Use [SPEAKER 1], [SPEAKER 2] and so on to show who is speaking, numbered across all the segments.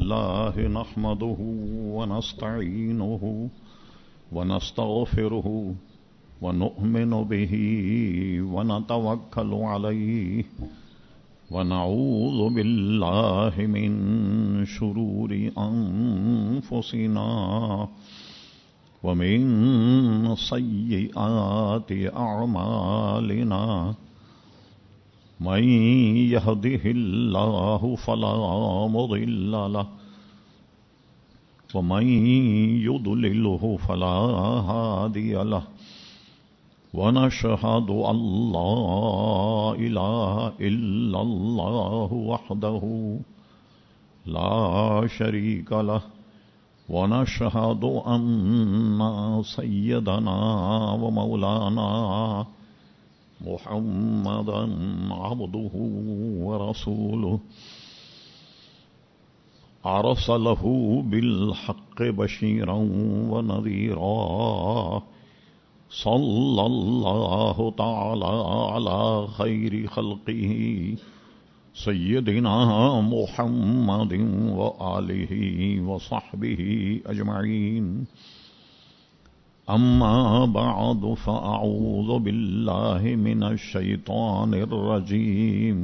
[SPEAKER 1] لله نحمده ونستعينه ونستغفره ونؤمن به ونتوكل عليه ونعوذ بالله من شرور أنفسنا ومن سيئات أعمالنا من يهده الله فلا مضل له ومن يضلله فلا هادي له ونشهد أن لا إله إلا الله وحده لا شريك له ونشهد أن سيدنا ومولانا محمدا عبده ورسوله أرسله بالحق بشيرا ونذيرا صلى الله تعالى على خير خلقه سيدنا محمد وآله وصحبه أجمعين أما بعد فأعوذ بالله من الشيطان الرجيم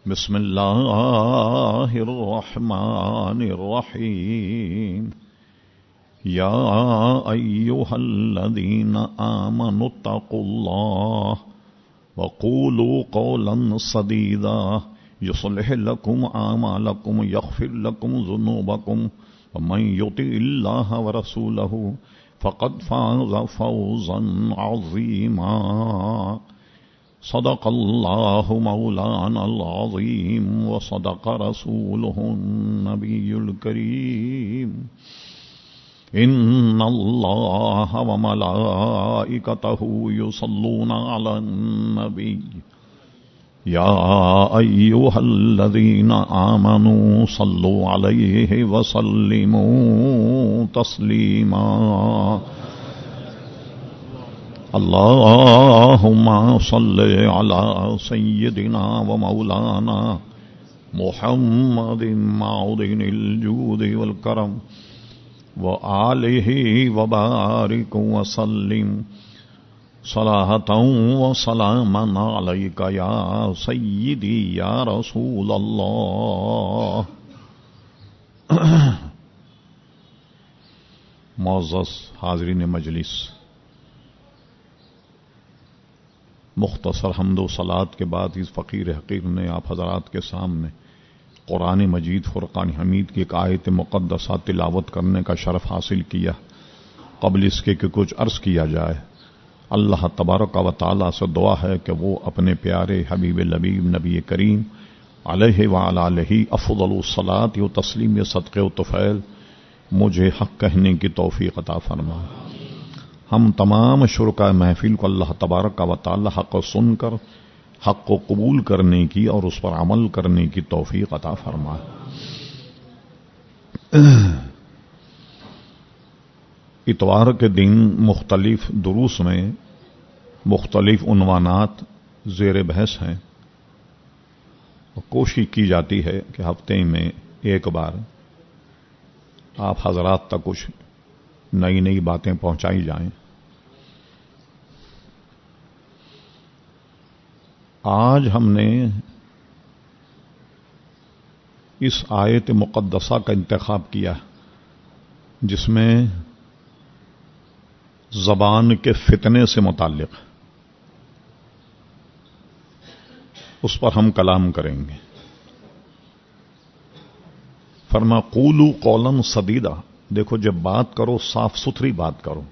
[SPEAKER 1] بسم الله الرحمن الرحيم يا أيها الذين آمنوا اتقوا الله وقولوا قولا سديدا يصلح لكم أعمالكم يغفر لكم ذنوبكم ومن يطع الله ورسوله فقد فاز فوزا عظيما صدق الله مولانا العظيم وصدق رسوله النبي الكريم إن الله وملائكته يصلون على النبي يا أيها الذين آمنوا صلوا عليه وسلموا تسليما اللهم صل على سيدنا ومولانا محمد معدن الجود والكرم وآله وبارك وسلم صلاة وسلاما عليك يا سيدي يا رسول الله. معزز حاضرین مجلس، مختصر حمد و صلات کے بعد اس فقیر حقیر نے آپ حضرات کے سامنے قرآن مجید فرقان حمید کی ایک آیت مقدسہ تلاوت کرنے کا شرف حاصل کیا. قبل اس کے کہ کچھ عرض کیا جائے، اللہ تبارک و تعالی سے دعا ہے کہ وہ اپنے پیارے حبیب لبیب نبی کریم علیہ وعلی آلہ افضل الصلاۃ و تسلیم صدقے و طفیل مجھے حق کہنے کی توفیق عطا فرمائے. ہم تمام شرکاء محفل کو اللہ تبارک و تعالی حق سن کر حق کو قبول کرنے کی اور اس پر عمل کرنے کی توفیق عطا فرمائے. اتوار کے دن مختلف دروس میں مختلف عنوانات زیر بحث ہیں. کوشش کی جاتی ہے کہ ہفتے میں ایک بار آپ حضرات تک کچھ نئی نئی باتیں پہنچائی جائیں. آج ہم نے اس آیت مقدسہ کا انتخاب کیا جس میں زبان کے فتنے سے متعلق اس پر ہم کلام کریں گے. فرما قولوا قولا سدیدا، دیکھو جب بات کرو صاف ستھری بات کرو.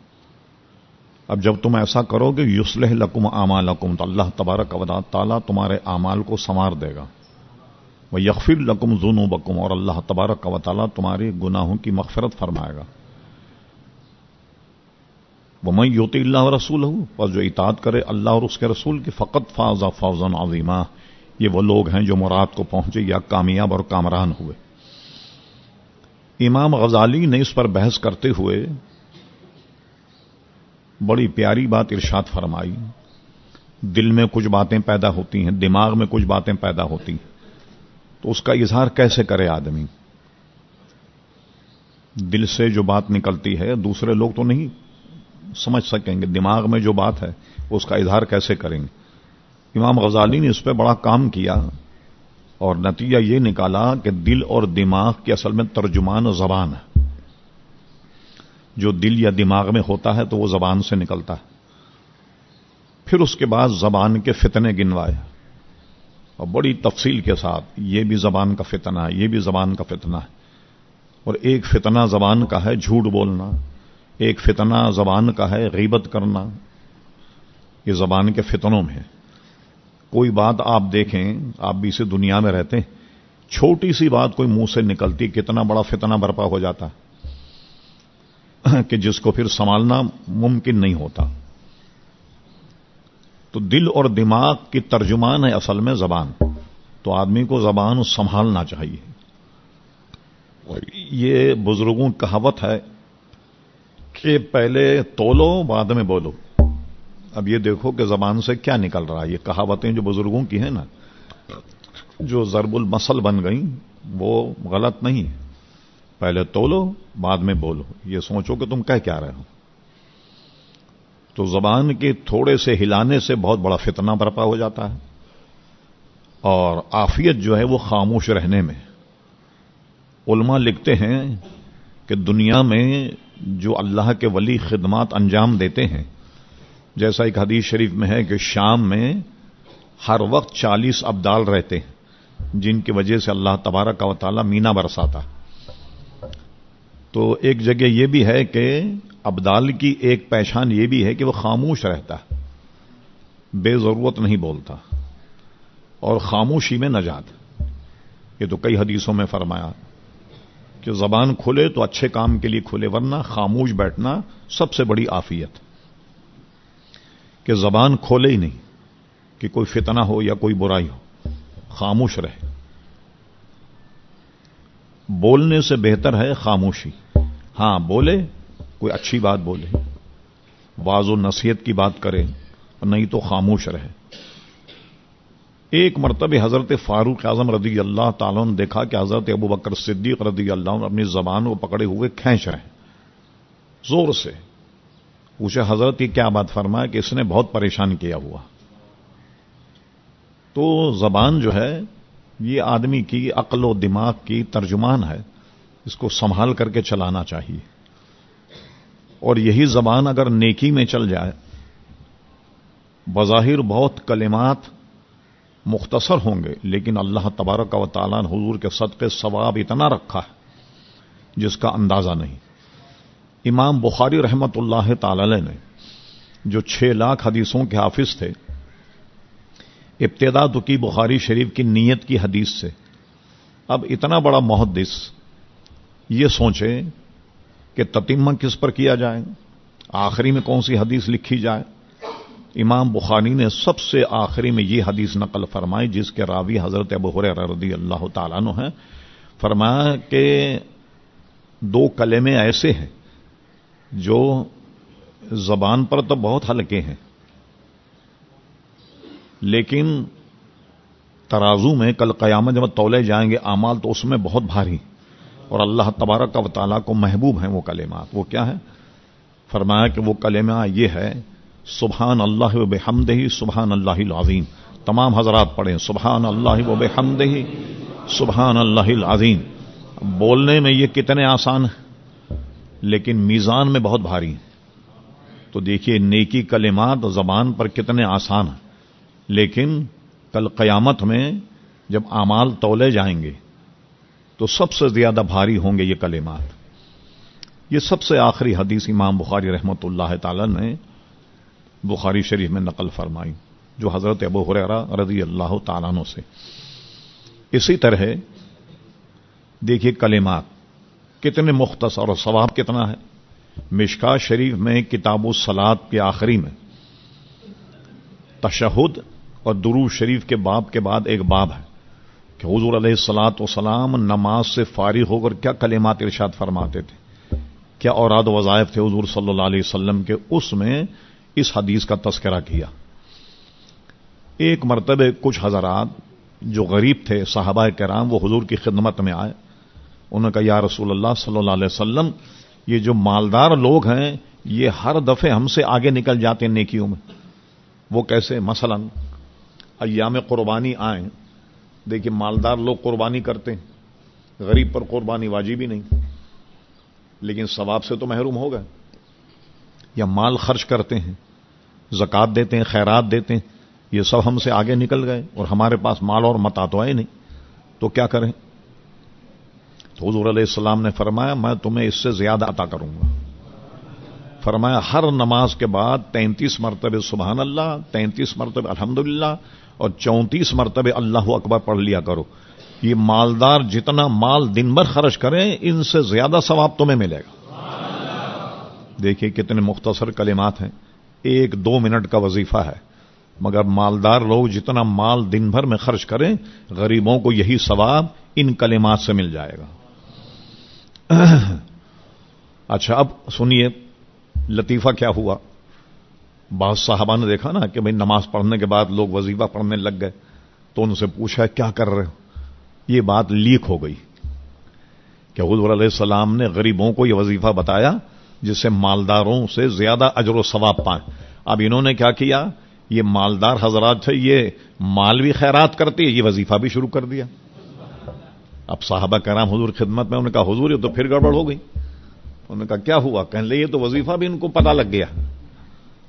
[SPEAKER 1] اب جب تم ایسا کرو گے یصلح لکم اعمالکم تو اللہ تبارک و تعالی تمہارے اعمال کو سنوار دے گا. ویغفر لکم ذنوبکم، اور اللہ تبارک و تعالی تمہارے گناہوں کی مغفرت فرمائے گا. ومن یطع اللہ ورسولہ، اور جو اطاعت کرے اللہ اور اس کے رسول کی، فقد فاز فوزا عظیما، یہ وہ لوگ ہیں جو مراد کو پہنچے یا کامیاب اور کامران ہوئے. امام غزالی نے اس پر بحث کرتے ہوئے بڑی پیاری بات ارشاد فرمائی. دل میں کچھ باتیں پیدا ہوتی ہیں، دماغ میں کچھ باتیں پیدا ہوتی ہیں، تو اس کا اظہار کیسے کرے آدمی؟ دل سے جو بات نکلتی ہے دوسرے لوگ تو نہیں سمجھ سکیں گے، دماغ میں جو بات ہے اس کا اظہار کیسے کریں گے؟ امام غزالی نے اس پہ بڑا کام کیا اور نتیجہ یہ نکالا کہ دل اور دماغ کی اصل میں ترجمان زبان ہے۔ جو دل یا دماغ میں ہوتا ہے تو وہ زبان سے نکلتا ہے۔ پھر اس کے بعد زبان کے فتنے گنوائے اور بڑی تفصیل کے ساتھ، یہ بھی زبان کا فتنہ ہے، یہ بھی زبان کا فتنہ ہے۔ اور ایک فتنہ زبان کا ہے جھوٹ بولنا، ایک فتنہ زبان کا ہے غیبت کرنا، یہ زبان کے فتنوں میں ہے۔ کوئی بات آپ دیکھیں، آپ بھی اسی دنیا میں رہتے ہیں، چھوٹی سی بات کوئی منہ سے نکلتی کتنا بڑا فتنہ برپا ہو جاتا کہ جس کو پھر سنبھالنا ممکن نہیں ہوتا۔ تو دل اور دماغ کی ترجمان ہے اصل میں زبان، تو آدمی کو زبان سنبھالنا چاہیے۔ یہ بزرگوں کی کہاوت ہے کہ پہلے تولو بعد میں بولو۔ اب یہ دیکھو کہ زبان سے کیا نکل رہا ہے۔ یہ کہاوتیں جو بزرگوں کی ہیں نا، جو ضرب المثل بن گئیں، وہ غلط نہیں ہے۔ پہلے تولو بعد میں بولو، یہ سوچو کہ تم کہہ کیا رہے ہو۔ تو زبان کے تھوڑے سے ہلانے سے بہت بڑا فتنہ برپا ہو جاتا ہے، اور عافیت جو ہے وہ خاموش رہنے میں۔ علماء لکھتے ہیں کہ دنیا میں جو اللہ کے ولی خدمات انجام دیتے ہیں، جیسا ایک حدیث شریف میں ہے کہ شام میں ہر وقت 40 ابدال رہتے ہیں جن کی وجہ سے اللہ تبارک و تعالی مینا برساتا۔ تو ایک جگہ یہ بھی ہے کہ ابدال کی ایک پہچان یہ بھی ہے کہ وہ خاموش رہتا ہے، بے ضرورت نہیں بولتا، اور خاموشی میں نجات۔ یہ تو کئی حدیثوں میں فرمایا کہ زبان کھلے تو اچھے کام کے لیے کھلے، ورنہ خاموش بیٹھنا سب سے بڑی عافیت، کہ زبان کھولے ہی نہیں کہ کوئی فتنہ ہو یا کوئی برائی ہو، خاموش رہے۔ بولنے سے بہتر ہے خاموشی۔ ہاں بولے، کوئی اچھی بات بولے، واعظ و نصیحت کی بات کرے، نہیں تو خاموش رہے۔ ایک مرتبہ حضرت فاروق اعظم رضی اللہ تعالیٰ نے دیکھا کہ حضرت ابوبکر صدیق رضی اللہ عنہ اپنی زبان کو پکڑے ہوئے کھینچ رہے ہیں زور سے۔ پوچھا حضرت کی کیا بات؟ فرمایا کہ اس نے بہت پریشان کیا ہوا۔ تو زبان جو ہے یہ آدمی کی عقل و دماغ کی ترجمان ہے، اس کو سنبھال کر کے چلانا چاہیے۔ اور یہی زبان اگر نیکی میں چل جائے، بظاہر بہت کلمات مختصر ہوں گے، لیکن اللہ تبارک و تعالیٰ نے حضور کے صدقے ثواب اتنا رکھا ہے جس کا اندازہ نہیں۔ امام بخاری رحمت اللہ تعالی نے جو 6 لاکھ حدیثوں کے حافظ تھے، ابتدا تو کی بخاری شریف کی نیت کی حدیث سے۔ اب اتنا بڑا محدث یہ سوچے کہ تتمہ کس پر کیا جائے، آخری میں کون سی حدیث لکھی جائے۔ امام بخاری نے سب سے آخری میں یہ حدیث نقل فرمائی جس کے راوی حضرت ابو ہریرہ رضی اللہ تعالیٰ عنہ ہیں۔ فرمایا کہ 2 کلمے ایسے ہیں جو زبان پر تو بہت ہلکے ہیں، لیکن ترازو میں کل قیامت جب تولے جائیں گے اعمال تو اس میں بہت بھاری، اور اللہ تبارک و تعالیٰ کو محبوب ہیں وہ کلمات۔ وہ کیا ہے؟ فرمایا کہ وہ کلمہ یہ ہے، سبحان اللہ و بحمدہ سبحان اللہ العظیم۔ تمام حضرات پڑھیں سبحان اللہ و بحمدہ سبحان اللہ العظیم۔ بولنے میں یہ کتنے آسان ہیں لیکن میزان میں بہت بھاری ہیں۔ تو دیکھیے نیکی کلمات زبان پر کتنے آسان ہیں، لیکن کل قیامت میں جب اعمال تولے جائیں گے تو سب سے زیادہ بھاری ہوں گے یہ کلمات۔ یہ سب سے آخری حدیث امام بخاری رحمت اللہ تعالی نے بخاری شریف میں نقل فرمائی، جو حضرت ابو ہریرہ رضی اللہ تعالیٰ عنہ سے۔ اسی طرح دیکھیے کلمات کتنے مختصر اور ثواب کتنا ہے۔ مشکاہ شریف میں کتاب الصلاۃ کے آخری میں تشہد اور درود شریف کے باب کے بعد ایک باب ہے کہ حضور علیہ الصلاۃ والسلام نماز سے فارغ ہو کر کیا کلمات ارشاد فرماتے تھے، کیا اوراد و وظائف تھے حضور صلی اللہ علیہ وسلم کے۔ اس میں اس حدیث کا تذکرہ کیا۔ ایک مرتبہ کچھ حضرات جو غریب تھے صحابہ کرام وہ حضور کی خدمت میں آئے انہوں نے کہا یا رسول اللہ صلی اللہ علیہ وسلم، یہ جو مالدار لوگ ہیں یہ ہر دفعے ہم سے آگے نکل جاتے ہیں نیکیوں میں. وہ کیسے؟ مثلا ایام قربانی آئیں، دیکھیے مالدار لوگ قربانی کرتے ہیں، غریب پر قربانی واجب ہی نہیں، لیکن ثواب سے تو محروم ہو گئے. یا مال خرچ کرتے ہیں، زکوٰۃ دیتے ہیں، خیرات دیتے ہیں، یہ سب ہم سے آگے نکل گئے اور ہمارے پاس مال اور متاع تو ہے نہیں، تو کیا کریں؟ تو حضور علیہ السلام نے فرمایا میں تمہیں اس سے زیادہ عطا کروں گا. فرمایا ہر نماز کے بعد 33 مرتبہ سبحان اللہ، 33 مرتبہ الحمدللہ اور 34 مرتبہ اللہ اکبر پڑھ لیا کرو. یہ مالدار جتنا مال دن بھر خرچ کریں ان سے زیادہ ثواب تمہیں ملے گا. دیکھیے کتنے مختصر کلمات ہیں، 1-2 منٹ کا وظیفہ ہے، مگر مالدار لوگ جتنا مال دن بھر میں خرچ کریں غریبوں کو یہی ثواب ان کلمات سے مل جائے گا. اچھا اب سنیے لطیفہ کیا ہوا. بعض صحابہ نے دیکھا نا کہ بھئی نماز پڑھنے کے بعد لوگ وظیفہ پڑھنے لگ گئے، تو ان سے پوچھا کیا کر رہے ہو؟ یہ بات لیک ہو گئی کہ حضور علیہ السلام نے غریبوں کو یہ وظیفہ بتایا جس سے مالداروں سے زیادہ اجر و ثواب پائیں. اب انہوں نے کیا کیا، یہ مالدار حضرات تھے، یہ مال بھی خیرات کرتے، یہ وظیفہ بھی شروع کر دیا. اب صحابہ کرام حضور خدمت میں، انہوں نے کہا حضور یہ تو پھر گڑبڑ ہو گئی. انہوں نے کہا کیا ہوا؟ کہنے لگے یہ تو وظیفہ بھی ان کو پتہ لگ گیا،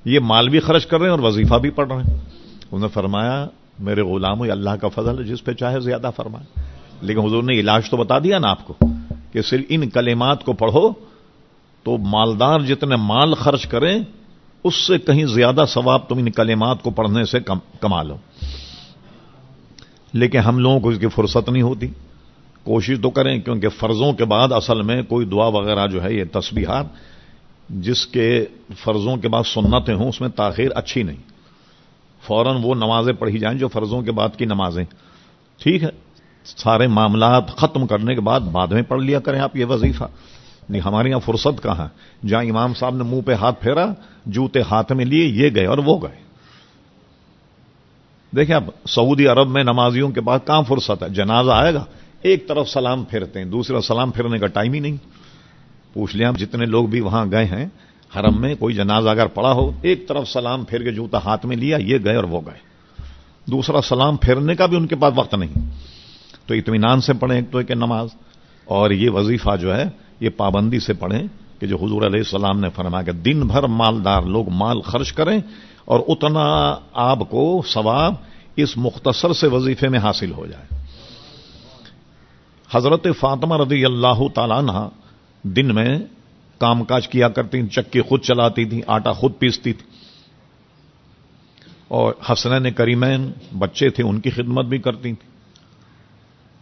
[SPEAKER 1] یہ مال بھی خرچ کر رہے ہیں اور وظیفہ بھی پڑھ رہے ہیں. انہوں نے فرمایا میرے غلاموں یہ اللہ کا فضل ہے، جس پہ چاہے زیادہ فرمائے. لیکن حضور نے علاج تو بتا دیا نا آپ کو کہ صرف ان کلمات کو پڑھو تو مالدار جتنے مال خرچ کریں اس سے کہیں زیادہ ثواب تم ان کلمات کو پڑھنے سے کما لو. لیکن ہم لوگوں کو اس کی فرصت نہیں ہوتی. کوشش تو کریں، کیونکہ فرضوں کے بعد اصل میں کوئی دعا وغیرہ جو ہے یہ تسبیحات جس کے فرضوں کے بعد سنتیں ہوں اس میں تاخیر اچھی نہیں. فوراً وہ نمازیں پڑھی جائیں جو فرضوں کے بعد کی نمازیں، ٹھیک ہے، سارے معاملات ختم کرنے کے بعد میں پڑھ لیا کریں آپ یہ وظیفہ. نہیں ہمارے یہاں فرصت کہاں، جہاں امام صاحب نے منہ پہ ہاتھ پھیرا، جوتے ہاتھ میں لیے، یہ گئے اور وہ گئے. دیکھیں اب سعودی عرب میں نمازیوں کے پاس کہاں فرصت ہے، جنازہ آئے گا ایک طرف سلام پھیرتے ہیں، دوسرا سلام پھیرنے کا ٹائم ہی نہیں. پوچھ لیں آپ جتنے لوگ بھی وہاں گئے ہیں حرم میں، کوئی جنازہ اگر پڑا ہو ایک طرف سلام پھیر کے جوتا ہاتھ میں لیا، یہ گئے اور وہ گئے، دوسرا سلام پھیرنے کا بھی ان کے پاس وقت نہیں. تو اطمینان سے پڑھیں ایک تو ایک نماز، اور یہ وظیفہ جو ہے یہ پابندی سے پڑھیں کہ جو حضور علیہ السلام نے فرمایا کہ دن بھر مالدار لوگ مال خرچ کریں اور اتنا آپ کو ثواب اس مختصر سے وظیفے میں حاصل ہو جائے. حضرت فاطمہ رضی اللہ تعالیٰ عنہ دن میں کام کاج کیا کرتی، چکی خود چلاتی تھی، آٹا خود پیستی تھی، اور حسنین کریمین بچے تھے ان کی خدمت بھی کرتی تھی.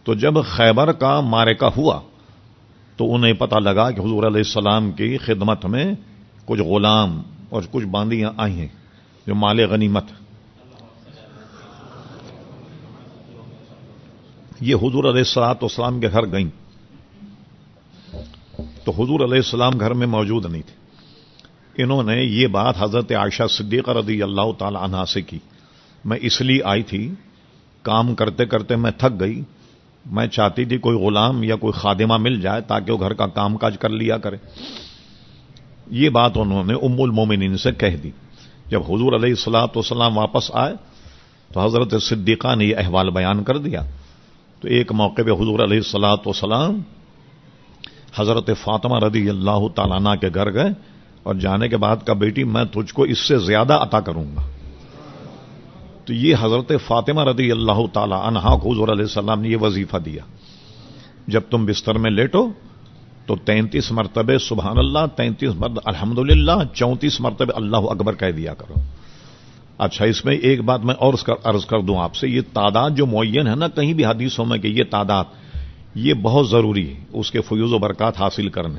[SPEAKER 1] تو جب خیبر کا معرکہ ہوا تو انہیں پتہ لگا کہ حضور علیہ السلام کی خدمت میں کچھ غلام اور کچھ باندیاں آئی ہیں جو مال غنیمت. یہ حضور علیہ السلام کے گھر گئیں تو حضور علیہ السلام گھر میں موجود نہیں تھے. انہوں نے یہ بات حضرت عائشہ صدیقہ رضی اللہ تعالی عنہا سے کی، میں اس لیے آئی تھی، کام کرتے کرتے میں تھک گئی، میں چاہتی تھی کوئی غلام یا کوئی خادمہ مل جائے تاکہ وہ گھر کا کام کاج کر لیا کرے. یہ بات انہوں نے ام المومنین سے کہہ دی. جب حضور علیہ الصلوۃ والسلام واپس آئے تو حضرت صدیقہ نے یہ احوال بیان کر دیا. تو ایک موقع پہ حضور علیہ الصلوۃ والسلام حضرت فاطمہ رضی اللہ تعالیٰ عنہ کے گھر گئے اور جانے کے بعد کہا بیٹی میں تجھ کو اس سے زیادہ عطا کروں گا. تو یہ حضرت فاطمہ رضی اللہ تعالی عنہا کو حضور علیہ السلام نے یہ وظیفہ دیا، جب تم بستر میں لیٹو تو 33 مرتبہ سبحان اللہ، 33 مرتبہ الحمدللہ، 34 مرتبہ اللہ اکبر کہہ دیا کرو. اچھا اس میں ایک بات میں اور عرض کر دوں آپ سے، یہ تعداد جو معین ہے نا کہیں بھی حدیثوں میں کہ یہ تعداد، یہ بہت ضروری ہے اس کے فیوز و برکات حاصل کرنے.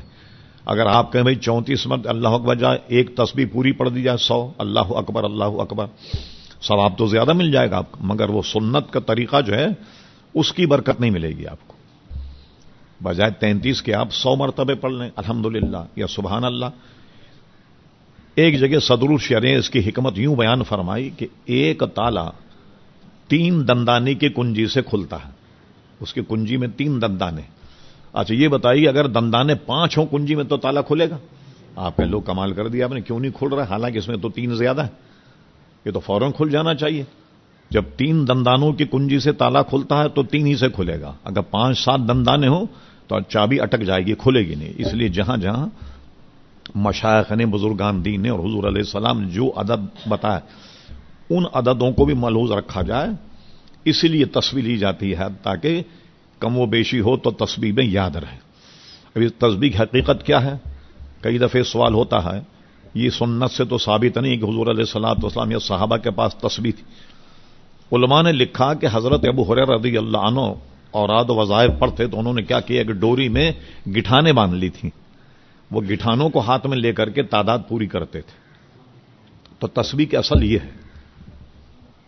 [SPEAKER 1] اگر آپ کہیں بھائی 34 مرتبہ اللہ اکبر جائے، ایک تسبیح پوری پڑھ دی جائے 100 اللہ اکبر، ثواب تو زیادہ مل جائے گا آپ کو، مگر وہ سنت کا طریقہ جو ہے اس کی برکت نہیں ملے گی آپ کو. بجائے 33 کے آپ 100 مرتبہ پڑھ لیں الحمدللہ یا سبحان اللہ. ایک جگہ صدر الشریعہ نے اس کی حکمت یوں بیان فرمائی کہ ایک تالا 3 دندانے کی کنجی سے کھلتا ہے، اس کی کنجی میں 3 دندانے، اچھا یہ بتائیے اگر دندانے 5 ہوں کنجی میں تو تالا کھلے گا؟ آپ نے لوگ کمال کر دیا، آپ نے کیوں نہیں کھل رہا؟ حالانکہ اس میں تو 3 زیادہ ہے، یہ تو فوراً کھل جانا چاہیے۔ جب 3 دندانوں کی کنجی سے تالا کھلتا ہے تو 3 ہی سے کھلے گا، اگر 5-7 دندانے ہوں تو چابی اٹک جائے گی، کھلے گی نہیں۔ اس لیے جہاں جہاں مشائخ نے، بزرگان دین نے اور حضور علیہ السلام نے جو عدد بتایا ان عددوں کو بھی ملحوظ رکھا جائے، اسی لیے تسبیح لی جاتی ہے تاکہ کم و بیشی ہو تو تسبیح میں یاد رہے۔ ابھی تسبیح کی حقیقت کیا ہے؟ کئی دفعہ سوال ہوتا ہے، یہ سنت سے تو ثابت نہیں کہ حضور علیہ الصلوۃ والسلام یا صحابہ کے پاس تسبیح تھی۔ علماء نے لکھا کہ حضرت ابو ہریرہ رضی اللہ عنہ اوراد و وظائف پڑھتے تو انہوں نے کیا کیا کہ ڈوری میں گٹھانے باندھ لی تھیں، وہ گٹھانوں کو ہاتھ میں لے کر کے تعداد پوری کرتے تھے۔ تو تسبیح کی اصل یہ ہے،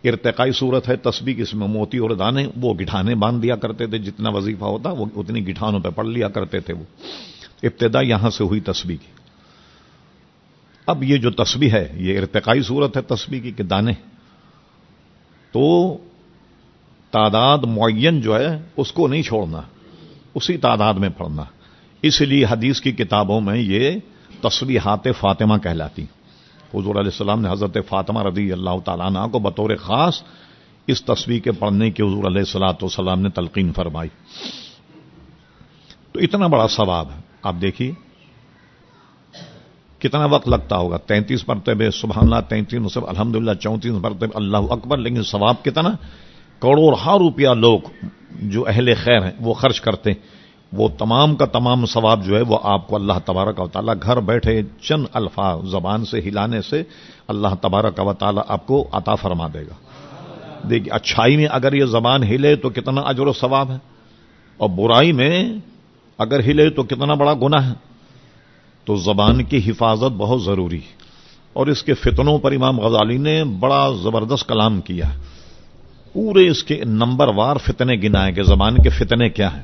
[SPEAKER 1] ارتقائی صورت ہے تسبیح، اس میں موتی اور دانے، وہ گٹھانے باندھ دیا کرتے تھے، جتنا وظیفہ ہوتا وہ اتنی گٹھانوں پہ پڑھ لیا کرتے تھے۔ وہ ابتدا یہاں سے ہوئی تسبیح کی۔ اب یہ جو تسبیح ہے یہ ارتقائی صورت ہے تسبیح کی کہ دانے، تو تعداد معین جو ہے اس کو نہیں چھوڑنا، اسی تعداد میں پڑھنا۔ اس لیے حدیث کی کتابوں میں یہ تسبیحات فاطمہ کہلاتی۔ حضور علیہ السلام نے حضرت فاطمہ رضی اللہ تعالیٰ عنہ کو بطور خاص اس تسبیح کے پڑھنے کی حضور علیہ الصلوۃ والسلام نے تلقین فرمائی۔ تو اتنا بڑا ثواب ہے، آپ دیکھیے کتنا وقت لگتا ہوگا، 33 مرتبہ سبحان اللہ، 33 مرتبہ الحمدللہ، 34 مرتبہ اللہ اکبر، لیکن ثواب کتنا؟ کروڑوں روپیہ لوگ جو اہل خیر ہیں وہ خرچ کرتے ہیں، وہ تمام کا تمام ثواب جو ہے وہ آپ کو اللہ تبارک و تعالیٰ گھر بیٹھے چند الفاظ زبان سے ہلانے سے اللہ تبارک و تعالیٰ آپ کو عطا فرما دے گا۔ دیکھیے اچھائی میں اگر یہ زبان ہلے تو کتنا اجر و ثواب ہے، اور برائی میں اگر ہلے تو کتنا بڑا گناہ ہے۔ تو زبان کی حفاظت بہت ضروری ہے، اور اس کے فتنوں پر امام غزالی نے بڑا زبردست کلام کیا ہے، پورے اس کے نمبر وار فتنے گنائے کہ زبان کے فتنے کیا ہیں۔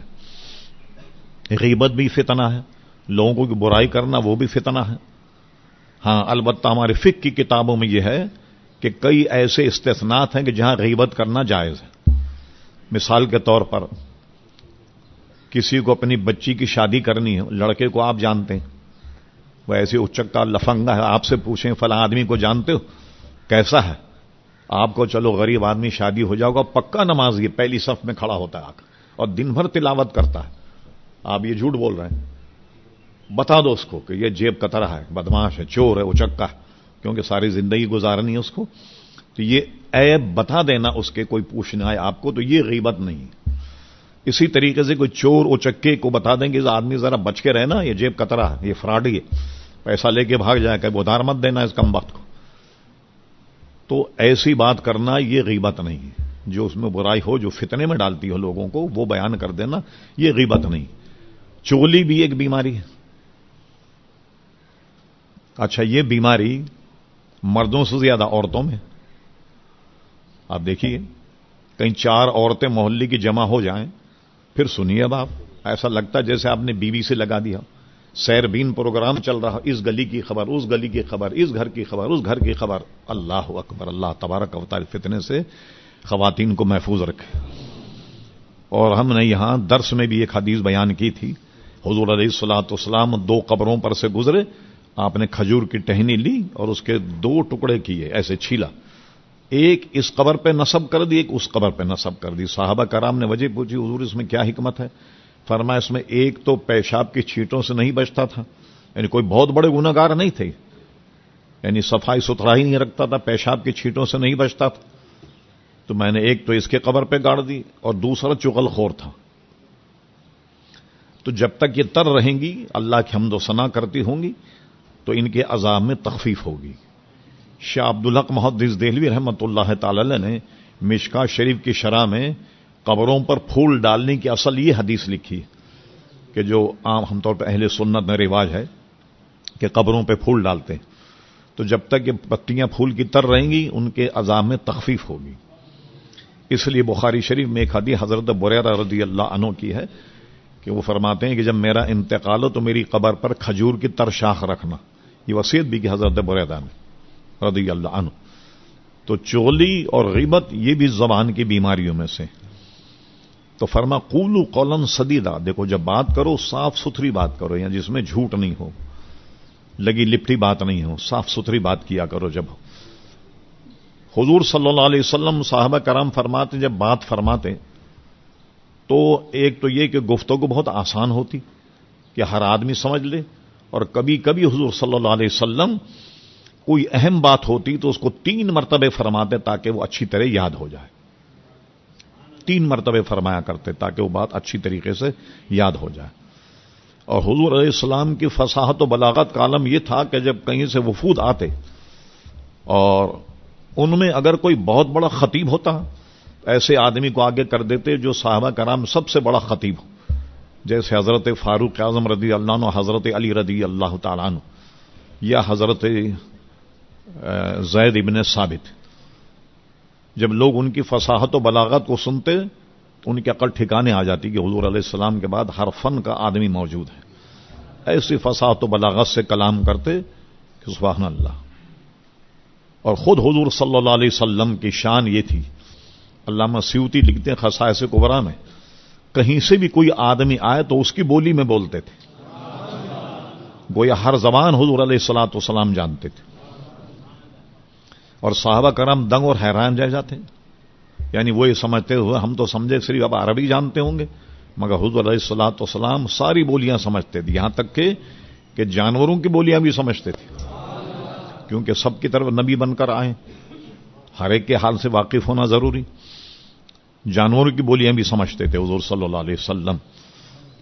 [SPEAKER 1] غیبت بھی فتنہ ہے، لوگوں کی برائی کرنا وہ بھی فتنہ ہے۔ ہاں البتہ ہمارے فقہ کی کتابوں میں یہ ہے کہ کئی ایسے استثناءات ہیں کہ جہاں غیبت کرنا جائز ہے۔ مثال کے طور پر کسی کو اپنی بچی کی شادی کرنی ہے، لڑکے کو آپ جانتے ہیں، وہ ایسے اچکا لفنگا ہے، آپ سے پوچھیں فلاں آدمی کو جانتے ہو کیسا ہے؟ آپ کو چلو غریب آدمی شادی ہو جاؤ گا، پکا نمازی، پہلی صف میں کھڑا ہوتا ہے آ کر اور دن بھر تلاوت کرتا ہے، آپ یہ جھوٹ بول رہے ہیں، بتا دو اس کو کہ یہ جیب کترا ہے، بدماش ہے، چور ہے، اچکا ہے، کیونکہ ساری زندگی گزارنی ہے اس کو، تو یہ عیب بتا دینا اس کے کوئی پوچھنا ہے آپ کو تو یہ غیبت نہیں۔ اسی طریقے سے کوئی چور اچکے کو بتا دیں گے آدمی ذرا بچ کے رہنا، یہ جیب کترا ہے، یہ فراڈی ہے، پیسہ لے کے بھاگ جائے کہ ادھار مت دینا اس کمبخت کو، تو ایسی بات کرنا یہ غیبت نہیں ہے۔ جو اس میں برائی ہو، جو فتنے میں ڈالتی ہو لوگوں کو، وہ بیان کر دینا یہ غیبت نہیں۔ چغلی بھی ایک بیماری ہے۔ اچھا یہ بیماری مردوں سے زیادہ عورتوں میں، آپ دیکھیے کہیں 4 عورتیں محلے کی جمع ہو جائیں، پھر سنیے اب آپ، ایسا لگتا ہے جیسے آپ نے بیوی سے لگا دیا، سیربین پروگرام چل رہا، اس گلی کی خبر، اس گلی کی خبر، اس گھر کی خبر، اس گھر کی خبر۔ اللہ اکبر، اللہ تبارک و تعالی فتنے سے خواتین کو محفوظ رکھے۔ اور ہم نے یہاں درس میں بھی ایک حدیث بیان کی تھی، حضور علیہ الصلوۃ والسلام 2 قبروں پر سے گزرے، آپ نے کھجور کی ٹہنی لی اور اس کے 2 ٹکڑے کیے، ایسے چھیلا، ایک اس قبر پہ نصب کر دی، ایک اس قبر پہ نصب کر دی۔ صحابہ کرام نے وجہ پوچھی، حضور اس میں کیا حکمت ہے؟ فرمایا اس میں ایک تو پیشاب کی چھینٹوں سے نہیں بچتا تھا، یعنی کوئی بہت بڑے گنہگار نہیں تھے، یعنی صفائی ستھرائی نہیں رکھتا تھا، پیشاب کی چھینٹوں سے نہیں بچتا تھا، تو میں نے ایک تو اس کے قبر پہ گاڑ دی، اور دوسرا چغل خور تھا۔ تو جب تک یہ تر رہیں گی، اللہ کی حمد و ثنا کرتی ہوں گی، تو ان کے عذاب میں تخفیف ہوگی۔ شاہ عبدالحق محدث دہلوی رحمۃ اللہ تعالی علیہ نے مشکاۃ شریف کی شرح میں قبروں پر پھول ڈالنے کی اصل یہ حدیث لکھی کہ جو عام طور پہ اہل سنت میں رواج ہے کہ قبروں پہ پھول ڈالتے ہیں، تو جب تک یہ پتیاں پھول کی تر رہیں گی ان کے عذاب میں تخفیف ہوگی۔ اس لیے بخاری شریف میں ایک حدیث حضرت بریرہ رضی اللہ عنہ کی ہے کہ وہ فرماتے ہیں کہ جب میرا انتقال ہو تو میری قبر پر کھجور کی تر شاخ رکھنا، یہ وصیت بھی کی حضرت بریرہ نے رضی اللہ عنہ۔ تو چغلی اور غیبت یہ بھی زبان کی بیماریوں میں سے۔ تو فرما قولوا قولا سدیدا، دیکھو جب بات کرو صاف ستھری بات کرو، یا جس میں جھوٹ نہیں ہو، لگی لپٹی بات نہیں ہو، صاف ستھری بات کیا کرو. جب حضور صلی اللہ علیہ وسلم صحابہ کرام فرماتے جب بات فرماتے تو ایک تو یہ کہ گفتگو بہت آسان ہوتی کہ ہر آدمی سمجھ لے، اور کبھی کبھی حضور صلی اللہ علیہ وسلم کوئی اہم بات ہوتی تو اس کو 3 مرتبہ فرماتے تاکہ وہ اچھی طرح یاد ہو جائے. 3 مرتبہ فرمایا کرتے تاکہ وہ بات اچھی طریقے سے یاد ہو جائے. اور حضور علیہ السلام کی فصاحت و بلاغت کا عالم یہ تھا کہ جب کہیں سے وفود آتے اور ان میں اگر کوئی بہت بڑا خطیب ہوتا، ایسے آدمی کو آگے کر دیتے جو صحابہ کرام سب سے بڑا خطیب ہو، جیسے حضرت فاروق اعظم رضی اللہ عنہ، حضرت علی رضی اللہ تعالیٰ عنہ، یا حضرت زید ابن ثابت. جب لوگ ان کی فصاحت و بلاغت کو سنتے تو ان کی عقل ٹھکانے آ جاتی کہ حضور علیہ السلام کے بعد ہر فن کا آدمی موجود ہے. ایسی فصاحت و بلاغت سے کلام کرتے کہ سبحان اللہ. اور خود حضور صلی اللہ علیہ وسلم کی شان یہ تھی، علامہ سیوطی لکھتے ہیں خصائص کبریٰ میں، کہیں سے بھی کوئی آدمی آئے تو اس کی بولی میں بولتے تھے، گویا ہر زبان حضور علیہ الصلوۃ والسلام جانتے تھے. اور صحابہ کرام دنگ اور حیران رہ جاتے، یعنی وہ یہ سمجھتے ہوئے ہم تو سمجھے صرف اب عربی جانتے ہوں گے، مگر حضور علیہ الصلوۃ والسلام ساری بولیاں سمجھتے تھے، یہاں تک کہ جانوروں کی بولیاں بھی سمجھتے تھے، کیونکہ سب کی طرف نبی بن کر آئے، ہر ایک کے حال سے واقف ہونا ضروری. جانوروں کی بولیاں بھی سمجھتے تھے حضور صلی اللہ علیہ وسلم.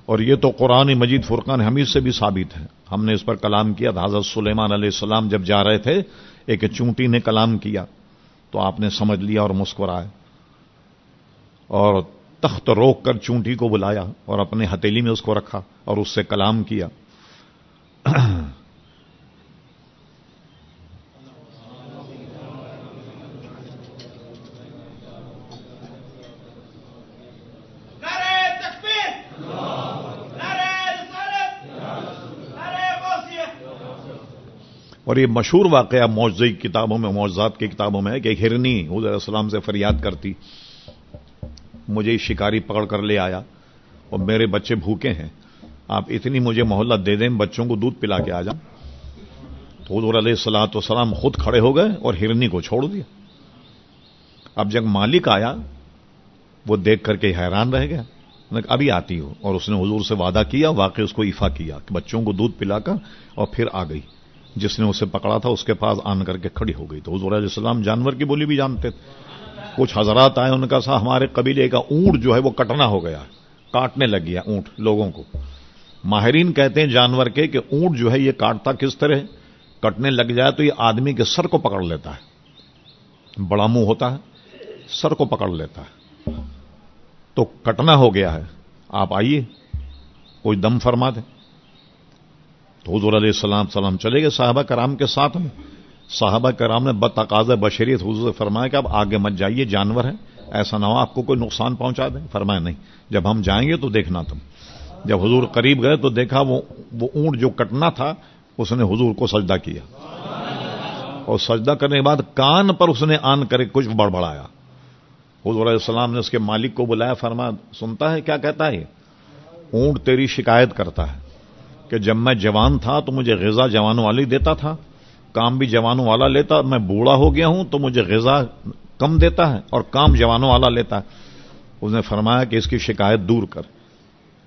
[SPEAKER 1] اور یہ تو قرآن مجید فرقان حمید سے بھی ثابت ہے. ہم نے اس پر کلام کیا تھا. حضرت سلیمان علیہ السلام جب جا رہے تھے، ایک چونٹی نے کلام کیا تو آپ نے سمجھ لیا اور مسکرائے، اور تخت روک کر چونٹی کو بلایا اور اپنے ہتھیلی میں اس کو رکھا اور اس سے کلام کیا. اور یہ مشہور واقعہ معجزے کی کتابوں میں، معجزات کی کتابوں میں ہے کہ ایک ہرنی حضور علیہ السلام سے فریاد کرتی، مجھے شکاری پکڑ کر لے آیا اور میرے بچے بھوکے ہیں، آپ اتنی مجھے مہلت دے دیں، بچوں کو دودھ پلا کے آ جائیں. تو حضور علیہ الصلوۃ والسلام خود کھڑے ہو گئے اور ہرنی کو چھوڑ دیا. اب جب مالک آیا وہ دیکھ کر کے حیران رہ گیا، ابھی آتی ہو، اور اس نے حضور سے وعدہ کیا، واقعی اس کو ایفا کیا کہ بچوں کو دودھ پلا کر، اور پھر آ گئی. جس نے اسے پکڑا تھا اس کے پاس آن کر کے کھڑی ہو گئی. تو حضور علیہ السلام جانور کی بولی بھی جانتے تھے. کچھ حضرات آئے، ان کا سا ہمارے قبیلے کا اونٹ جو ہے وہ کٹنا ہو گیا، کاٹنے لگ گیا اونٹ لوگوں کو. ماہرین کہتے ہیں جانور کے کہ اونٹ جو ہے یہ کاٹتا کس طرح، کٹنے لگ جائے تو یہ آدمی کے سر کو پکڑ لیتا ہے، بڑا منہ ہوتا ہے، سر کو پکڑ لیتا ہے. تو کٹنا ہو گیا ہے، آپ آئیے کوئی دم فرما دیں. تو حضور علیہ السلام چلے گئے صحابہ کرام کے ساتھ میں. صحابہ کرام نے بتقاضۂ بشریت حضور سے فرمایا کہ اب آگے مت جائیے، جانور ہے، ایسا نہ ہو آپ کو کوئی نقصان پہنچا دیں. فرمایا نہیں، جب ہم جائیں گے تو دیکھنا تم. جب حضور قریب گئے تو دیکھا وہ اونٹ جو کٹنا تھا اس نے حضور کو سجدہ کیا، اور سجدہ کرنے کے بعد کان پر اس نے آن کر کچھ بڑبڑایا. حضور علیہ السلام نے اس کے مالک کو بلایا، فرمایا سنتا ہے کیا کہتا ہے؟ اونٹ تیری شکایت کرتا ہے کہ جب میں جوان تھا تو مجھے غذا جوانوں والی دیتا تھا، کام بھی جوانوں والا لیتا، میں بوڑھا ہو گیا ہوں تو مجھے غذا کم دیتا ہے اور کام جوانوں والا لیتا ہے. اس نے فرمایا کہ اس کی شکایت دور کر.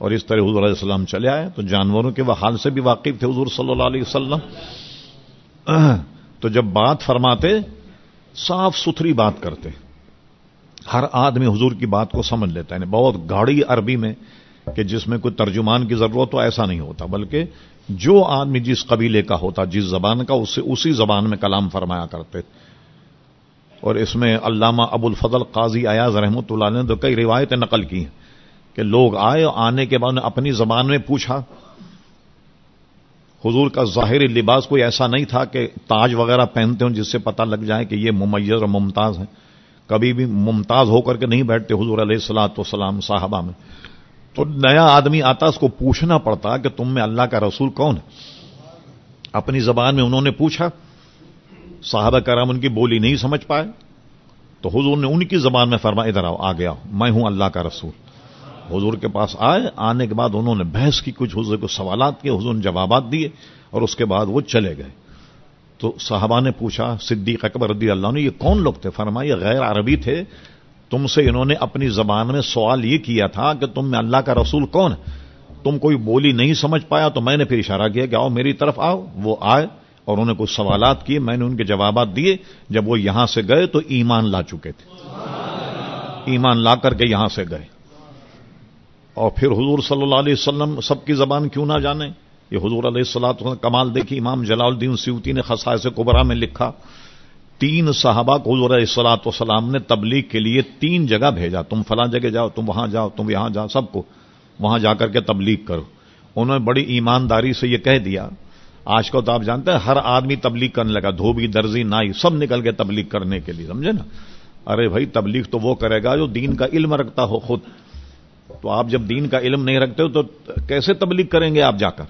[SPEAKER 1] اور اس طرح حضور علیہ السلام چلے آئے. تو جانوروں کے وہ حال سے بھی واقف تھے حضور صلی اللہ علیہ وسلم. تو جب بات فرماتے صاف ستھری بات کرتے، ہر آدمی حضور کی بات کو سمجھ لیتا ہے. بہت گاڑی عربی میں کہ جس میں کوئی ترجمان کی ضرورت ہو، ایسا نہیں ہوتا، بلکہ جو آدمی جس قبیلے کا ہوتا، جس زبان کا، اس سے اسی زبان میں کلام فرمایا کرتے. اور اس میں علامہ ابو الفضل قاضی ایاز رحمۃ اللہ علیہ نے تو کئی روایتیں نقل کی ہیں کہ لوگ آئے، آنے کے بعد اپنی زبان میں پوچھا. حضور کا ظاہری لباس کوئی ایسا نہیں تھا کہ تاج وغیرہ پہنتے ہوں جس سے پتہ لگ جائے کہ یہ ممیز اور ممتاز ہیں. کبھی بھی ممتاز ہو کر کے نہیں بیٹھتے حضور علیہ الصلوۃ والسلام صحابہ میں. تو نیا آدمی آتا، اس کو پوچھنا پڑتا کہ تم میں اللہ کا رسول کون ہے. اپنی زبان میں انہوں نے پوچھا، صحابہ کرام ان کی بولی نہیں سمجھ پائے تو حضور نے ان کی زبان میں فرمایا ادھر آؤ، آ گیا میں ہوں اللہ کا رسول. حضور کے پاس آئے، آنے کے بعد انہوں نے بحث کی، کچھ حضور کو سوالات کیے، حضور نے جوابات دیے اور اس کے بعد وہ چلے گئے۔ تو صحابہ نے پوچھا، صدیق اکبر رضی اللہ عنہ، یہ کون لوگ تھے؟ فرمایا یہ غیر عربی تھے، تم سے انہوں نے اپنی زبان میں سوال یہ کیا تھا کہ تم میں اللہ کا رسول کون ہے؟ تم کوئی بولی نہیں سمجھ پایا تو میں نے پھر اشارہ کیا کہ آؤ میری طرف آؤ۔ وہ آئے اور انہوں نے کچھ سوالات کیے، میں نے ان کے جوابات دیے۔ جب وہ یہاں سے گئے تو ایمان لا چکے تھے، ایمان لا کر کے یہاں سے گئے۔ اور پھر حضور صلی اللہ علیہ وسلم سب کی زبان کیوں نہ جانے؟ یہ حضور علیہ الصلوۃ والسلام کمال دیکھی، امام جلال الدین سیوطی نے خصائص کبریٰ میں لکھا، 3 صحابہ کو حضور علیہ الصلوۃ والسلام نے تبلیغ کے لیے 3 جگہ بھیجا، تم فلاں جگہ جاؤ، تم وہاں جاؤ، تم یہاں جاؤ، سب کو وہاں جا کر کے تبلیغ کرو۔ انہوں نے بڑی ایمانداری سے یہ کہہ دیا۔ آج کو تو آپ جانتے ہیں ہر آدمی تبلیغ کرنے لگا، دھوبی، درزی، نائی، سب نکل کے تبلیغ کرنے کے لیے، سمجھے نا؟ ارے بھائی تبلیغ تو وہ کرے گا جو دین کا علم رکھتا ہو خود، تو آپ جب دین کا علم نہیں رکھتے ہو تو کیسے تبلیغ کریں گے آپ جا کر؟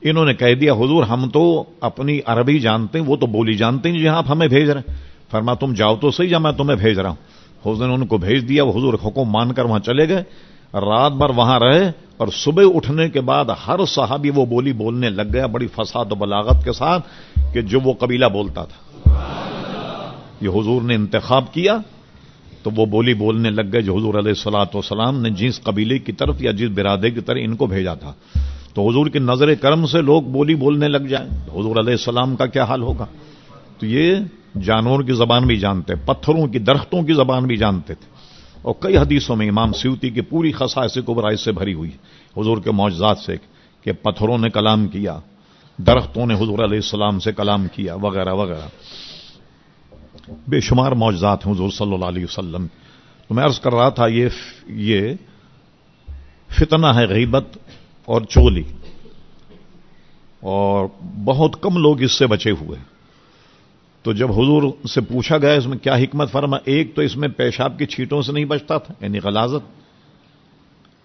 [SPEAKER 1] انہوں نے کہہ دیا حضور ہم تو اپنی عربی جانتے ہیں، وہ تو بولی جانتے ہیں جہاں آپ ہمیں بھیج رہے ہیں۔ فرما تم جاؤ تو صحیح، جب میں تمہیں بھیج رہا ہوں۔ حضور نے ان کو بھیج دیا، وہ حضور حکم مان کر وہاں چلے گئے، رات بھر وہاں رہے، اور صبح اٹھنے کے بعد ہر صحابی وہ بولی بولنے لگ گیا بڑی فصاحت و بلاغت کے ساتھ کہ جو وہ قبیلہ بولتا تھا۔ یہ حضور نے انتخاب کیا تو وہ بولی بولنے لگ گئے جو حضور علیہ الصلوۃ والسلام نے جس قبیلے کی طرف یا جس برادری کی طرف ان کو بھیجا تھا۔ تو حضور کی نظر کرم سے لوگ بولی بولنے لگ جائیں، حضور علیہ السلام کا کیا حال ہوگا؟ تو یہ جانوروں کی زبان بھی جانتے، پتھروں کی، درختوں کی زبان بھی جانتے تھے۔ اور کئی حدیثوں میں امام سیوطی کی پوری خصائص کبریٰ اس سے بھری ہوئی حضور کے معجزات سے، کہ پتھروں نے کلام کیا، درختوں نے حضور علیہ السلام سے کلام کیا، وغیرہ وغیرہ، بے شمار معجزات ہیں حضور صلی اللہ علیہ وسلم۔ تو میں عرض کر رہا تھا یہ فتنہ ہے غیبت اور چغلی، اور بہت کم لوگ اس سے بچے ہوئے۔ تو جب حضور سے پوچھا گیا اس میں کیا حکمت، فرما ایک تو اس میں پیشاب کی چھینٹوں سے نہیں بچتا تھا، یعنی غلاظت،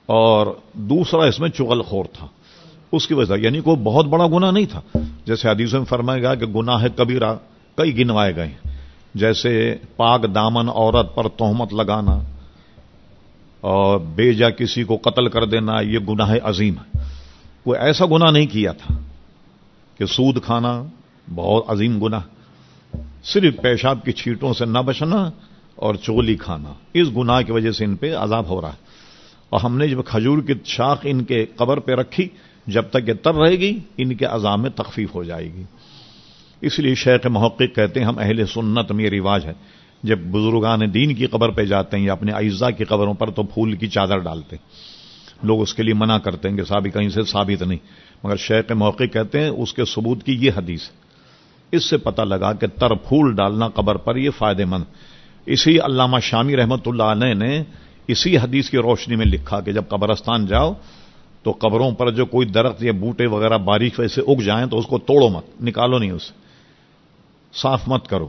[SPEAKER 1] اور دوسرا اس میں چغل خور تھا، اس کی وجہ یعنی کوئی بہت بڑا گناہ نہیں تھا۔ جیسے حدیث میں فرمایا گیا کہ گناہ کبیرہ کئی گنوائے گئے، جیسے پاک دامن عورت پر تہمت لگانا اور بے جا کسی کو قتل کر دینا، یہ گناہ عظیم ہے۔ کوئی ایسا گناہ نہیں کیا تھا کہ سود کھانا بہت عظیم گناہ، صرف پیشاب کی چھینٹوں سے نہ بچنا اور چغلی کھانا، اس گناہ کی وجہ سے ان پہ عذاب ہو رہا ہے۔ اور ہم نے جب کھجور کی شاخ ان کے قبر پہ رکھی، جب تک یہ تر رہے گی ان کے عذاب میں تخفیف ہو جائے گی۔ اس لیے شیخ محقق کہتے ہیں ہم اہل سنت میں یہ رواج ہے، جب بزرگان دین کی قبر پہ جاتے ہیں یا اپنے اعزاء کی قبروں پر تو پھول کی چادر ڈالتے ہیں۔ لوگ اس کے لیے منع کرتے ہیں کہ صاحب کہیں سے ثابت نہیں، مگر شیخ محقق کہتے ہیں اس کے ثبوت کی یہ حدیث ہے۔ اس سے پتہ لگا کہ تر پھول ڈالنا قبر پر یہ فائدہ مند۔ اسی علامہ شامی رحمۃ اللہ علیہ نے اسی حدیث کی روشنی میں لکھا کہ جب قبرستان جاؤ تو قبروں پر جو کوئی درخت یا بوٹے وغیرہ باریک ویسے اگ جائیں تو اس کو توڑو مت، نکالو نہیں، اسے صاف مت کرو،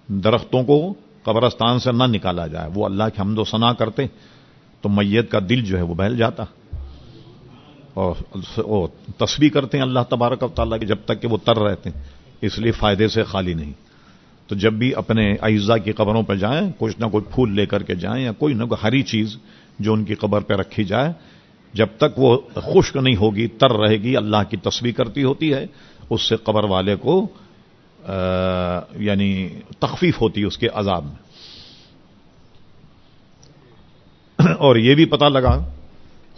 [SPEAKER 1] درختوں کو قبرستان سے نہ نکالا جائے۔ وہ اللہ کی حمد و ثنا کرتے تو میت کا دل جو ہے وہ بہل جاتا، اور تسبیح کرتے ہیں اللہ تبارک و تعالیٰ کی جب تک کہ وہ تر رہتے ہیں، اس لیے فائدے سے خالی نہیں۔ تو جب بھی اپنے اعزاء کی قبروں پہ جائیں کچھ نہ کچھ پھول لے کر کے جائیں، یا کوئی نہ کوئی ہری چیز جو ان کی قبر پہ رکھی جائے، جب تک وہ خشک نہیں ہوگی، تر رہے گی، اللہ کی تسبیح کرتی ہوتی ہے، اس سے قبر والے کو یعنی تخفیف ہوتی ہے اس کے عذاب میں۔ اور یہ بھی پتہ لگا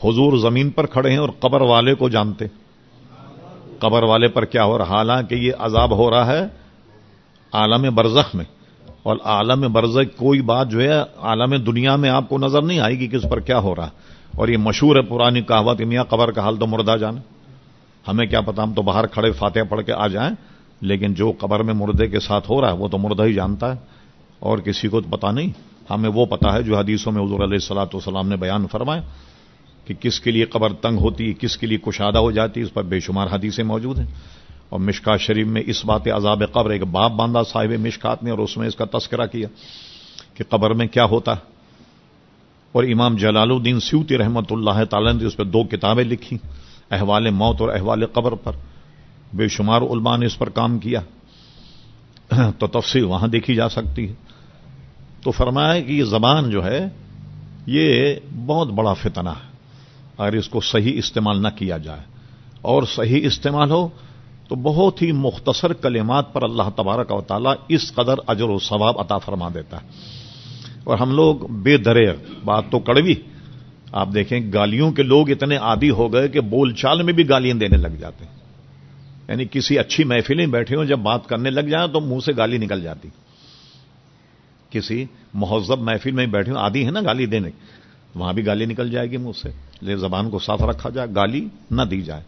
[SPEAKER 1] حضور زمین پر کھڑے ہیں اور قبر والے کو جانتے، قبر والے پر کیا ہو رہا، حالانکہ یہ عذاب ہو رہا ہے عالم برزخ میں، اور عالم برزخ کوئی بات جو ہے عالم دنیا میں آپ کو نظر نہیں آئے گی کہ اس پر کیا ہو رہا ہے۔ اور یہ مشہور ہے پرانی کہاوت، میاں قبر کا حال تو مردہ جانے، ہمیں کیا پتا، ہم تو باہر کھڑے فاتحہ پڑھ کے آ جائیں، لیکن جو قبر میں مردے کے ساتھ ہو رہا ہے وہ تو مردہ ہی جانتا ہے، اور کسی کو تو پتا نہیں۔ ہمیں وہ پتا ہے جو حدیثوں میں حضور علیہ الصلوۃ والسلام نے بیان فرمایا کہ کس کے لیے قبر تنگ ہوتی ہے، کس کے لیے کشادہ ہو جاتی ہے، اس پر بے شمار حدیثیں موجود ہیں۔ اور مشکات شریف میں اس بات عذاب قبر ایک باب باندھا صاحب مشکات نے، اور اس میں اس کا تذکرہ کیا کہ قبر میں کیا ہوتا ہے۔ اور امام جلال الدین سیوطی رحمۃ اللہ تعالی نے اس پہ 2 کتابیں لکھی، احوال موت اور احوال قبر پر، بے شمار علماء نے اس پر کام کیا، تو تفصیل وہاں دیکھی جا سکتی ہے۔ تو فرمایا کہ یہ زبان جو ہے یہ بہت بڑا فتنہ ہے اگر اس کو صحیح استعمال نہ کیا جائے، اور صحیح استعمال ہو تو بہت ہی مختصر کلمات پر اللہ تبارک و تعالی اس قدر اجر و ثواب عطا فرما دیتا ہے۔ اور ہم لوگ بے دریغ، بات تو کڑوی، آپ دیکھیں گالیوں کے لوگ اتنے عادی ہو گئے کہ بول چال میں بھی گالیاں دینے لگ جاتے ہیں، یعنی کسی اچھی محفل میں بیٹھے ہوں جب بات کرنے لگ جائیں تو منہ سے گالی نکل جاتی، کسی مہذب محفل میں بیٹھے ہوں، عادی ہے نا گالی دینے، وہاں بھی گالی نکل جائے گی منہ سے، لے زبان کو صاف رکھا جائے، گالی نہ دی جائے۔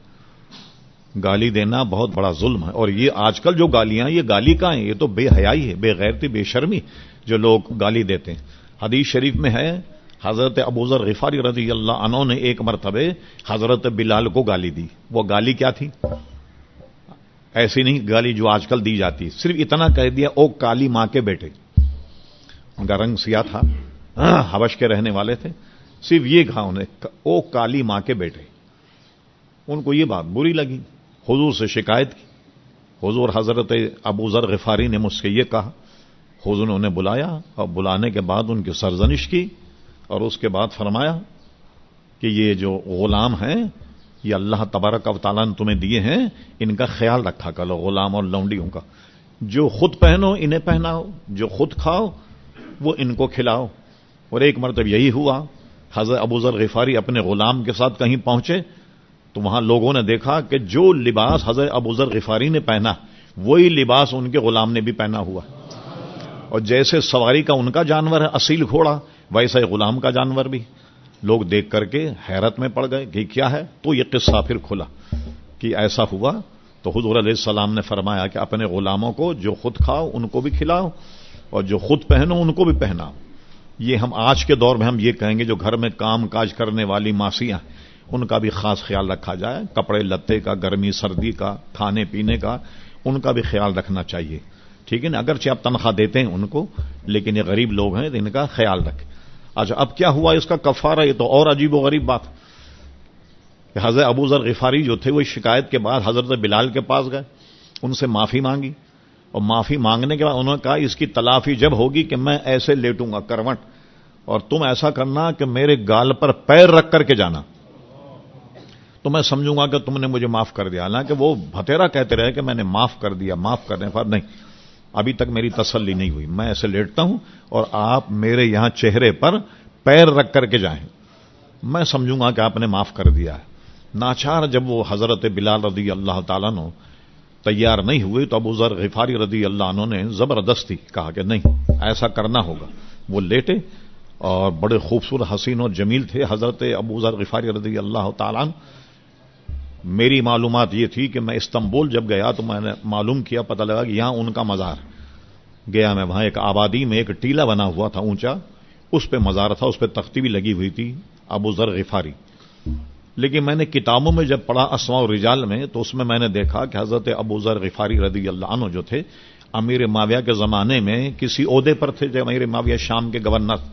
[SPEAKER 1] گالی دینا بہت بڑا ظلم ہے، اور یہ آج کل جو گالیاں، یہ گالی کا ہیں، یہ تو بے حیائی ہے، بے غیرتی، بے شرمی جو لوگ گالی دیتے ہیں۔ حدیث شریف میں ہے حضرت ابوذر غفاری رضی اللہ عنہ نے ایک مرتبہ حضرت بلال کو گالی دی۔ وہ گالی کیا تھی؟ ایسی نہیں گالی جو آج کل دی جاتی، صرف اتنا کہہ دیا، او کالی ماں کے بیٹے۔ ان کا رنگ سیاہ تھا، حبش کے رہنے والے تھے، صرف یہ کہا انہیں، او کالی ماں کے بیٹے۔ ان کو یہ بات بری لگی، حضور سے شکایت کی، حضور حضرت ابوذر غفاری نے مجھ سے یہ کہا، حضور نے انہیں بلایا اور بلانے کے بعد ان کی سرزنش کی، اور اس کے بعد فرمایا کہ یہ جو غلام ہیں یہ اللہ تبارک و تعالیٰ نے تمہیں دیے ہیں، ان کا خیال رکھا کرو، غلام اور لونڈیوں کا، جو خود پہنو انہیں پہناؤ، جو خود کھاؤ وہ ان کو کھلاؤ۔ اور ایک مرتبہ یہی ہوا، حضرت ابوذر غفاری اپنے غلام کے ساتھ کہیں پہنچے تو وہاں لوگوں نے دیکھا کہ جو لباس حضرت ابوذر غفاری نے پہنا وہی لباس ان کے غلام نے بھی پہنا ہوا، اور جیسے سواری کا ان کا جانور ہے اصیل گھوڑا، ویسا ہی غلام کا جانور بھی۔ لوگ دیکھ کر کے حیرت میں پڑ گئے کہ کیا ہے، تو یہ قصہ پھر کھلا کہ ایسا ہوا، تو حضور علیہ السلام نے فرمایا کہ اپنے غلاموں کو جو خود کھاؤ ان کو بھی کھلاؤ، اور جو خود پہنو ان کو بھی پہناؤ۔ یہ ہم آج کے دور میں ہم یہ کہیں گے جو گھر میں کام کاج کرنے والی ماسیاں، ان کا بھی خاص خیال رکھا جائے، کپڑے لتے کا، گرمی سردی کا، کھانے پینے کا، ان کا بھی خیال رکھنا چاہیے، ٹھیک ہے نا؟ اگرچہ آپ تنخواہ دیتے ہیں ان کو، لیکن یہ غریب لوگ ہیں، ان کا خیال رکھیں۔ اچھا اب کیا ہوا اس کا کفارہ؟ یہ تو اور عجیب و غریب بات کہ حضرت ابوذر غفاری جو تھے وہ شکایت کے بعد حضرت بلال کے پاس گئے، ان سے معافی مانگی، اور معافی مانگنے کے بعد انہوں نے کہا اس کی تلافی جب ہوگی کہ میں ایسے لیٹوں گا کروٹ، اور تم ایسا کرنا کہ میرے گال پر پیر رکھ کر کے جانا، تو میں سمجھوں گا کہ تم نے مجھے معاف کر دیا۔ حالانکہ وہ بھتیرا کہتے رہے کہ میں نے معاف کر دیا، معاف کرنے پر نہیں، ابھی تک میری تسلی نہیں ہوئی، میں ایسے لیٹتا ہوں اور آپ میرے یہاں چہرے پر پیر رکھ کر کے جائیں، میں سمجھوں گا کہ آپ نے معاف کر دیا ہے۔ ناچار جب وہ حضرت بلال رضی اللہ تعالیٰ عنہ تیار نہیں ہوئے تو ابوذر غفاری رضی اللہ عنہ نے زبردستی کہا کہ نہیں، ایسا کرنا ہوگا۔ وہ لیٹے، اور بڑے خوبصورت حسین اور جمیل تھے حضرت ابوذر غفاری رضی اللہ تعالیٰ عنہ۔ میری معلومات یہ تھی کہ میں استنبول جب گیا تو میں نے معلوم کیا، پتہ لگا کہ یہاں ان کا مزار گیا، میں وہاں ایک آبادی میں ایک ٹیلہ بنا ہوا تھا اونچا، اس پہ مزار تھا، اس پہ تختی بھی لگی ہوئی تھی ابوذر غفاری۔ لیکن میں نے کتابوں میں جب پڑھا اسماء الرجال میں تو اس میں میں نے دیکھا کہ حضرت ابوذر غفاری رضی اللہ عنہ جو تھے امیر معاویہ کے زمانے میں کسی عہدے پر تھے، جب امیر معاویہ شام کے گورنر،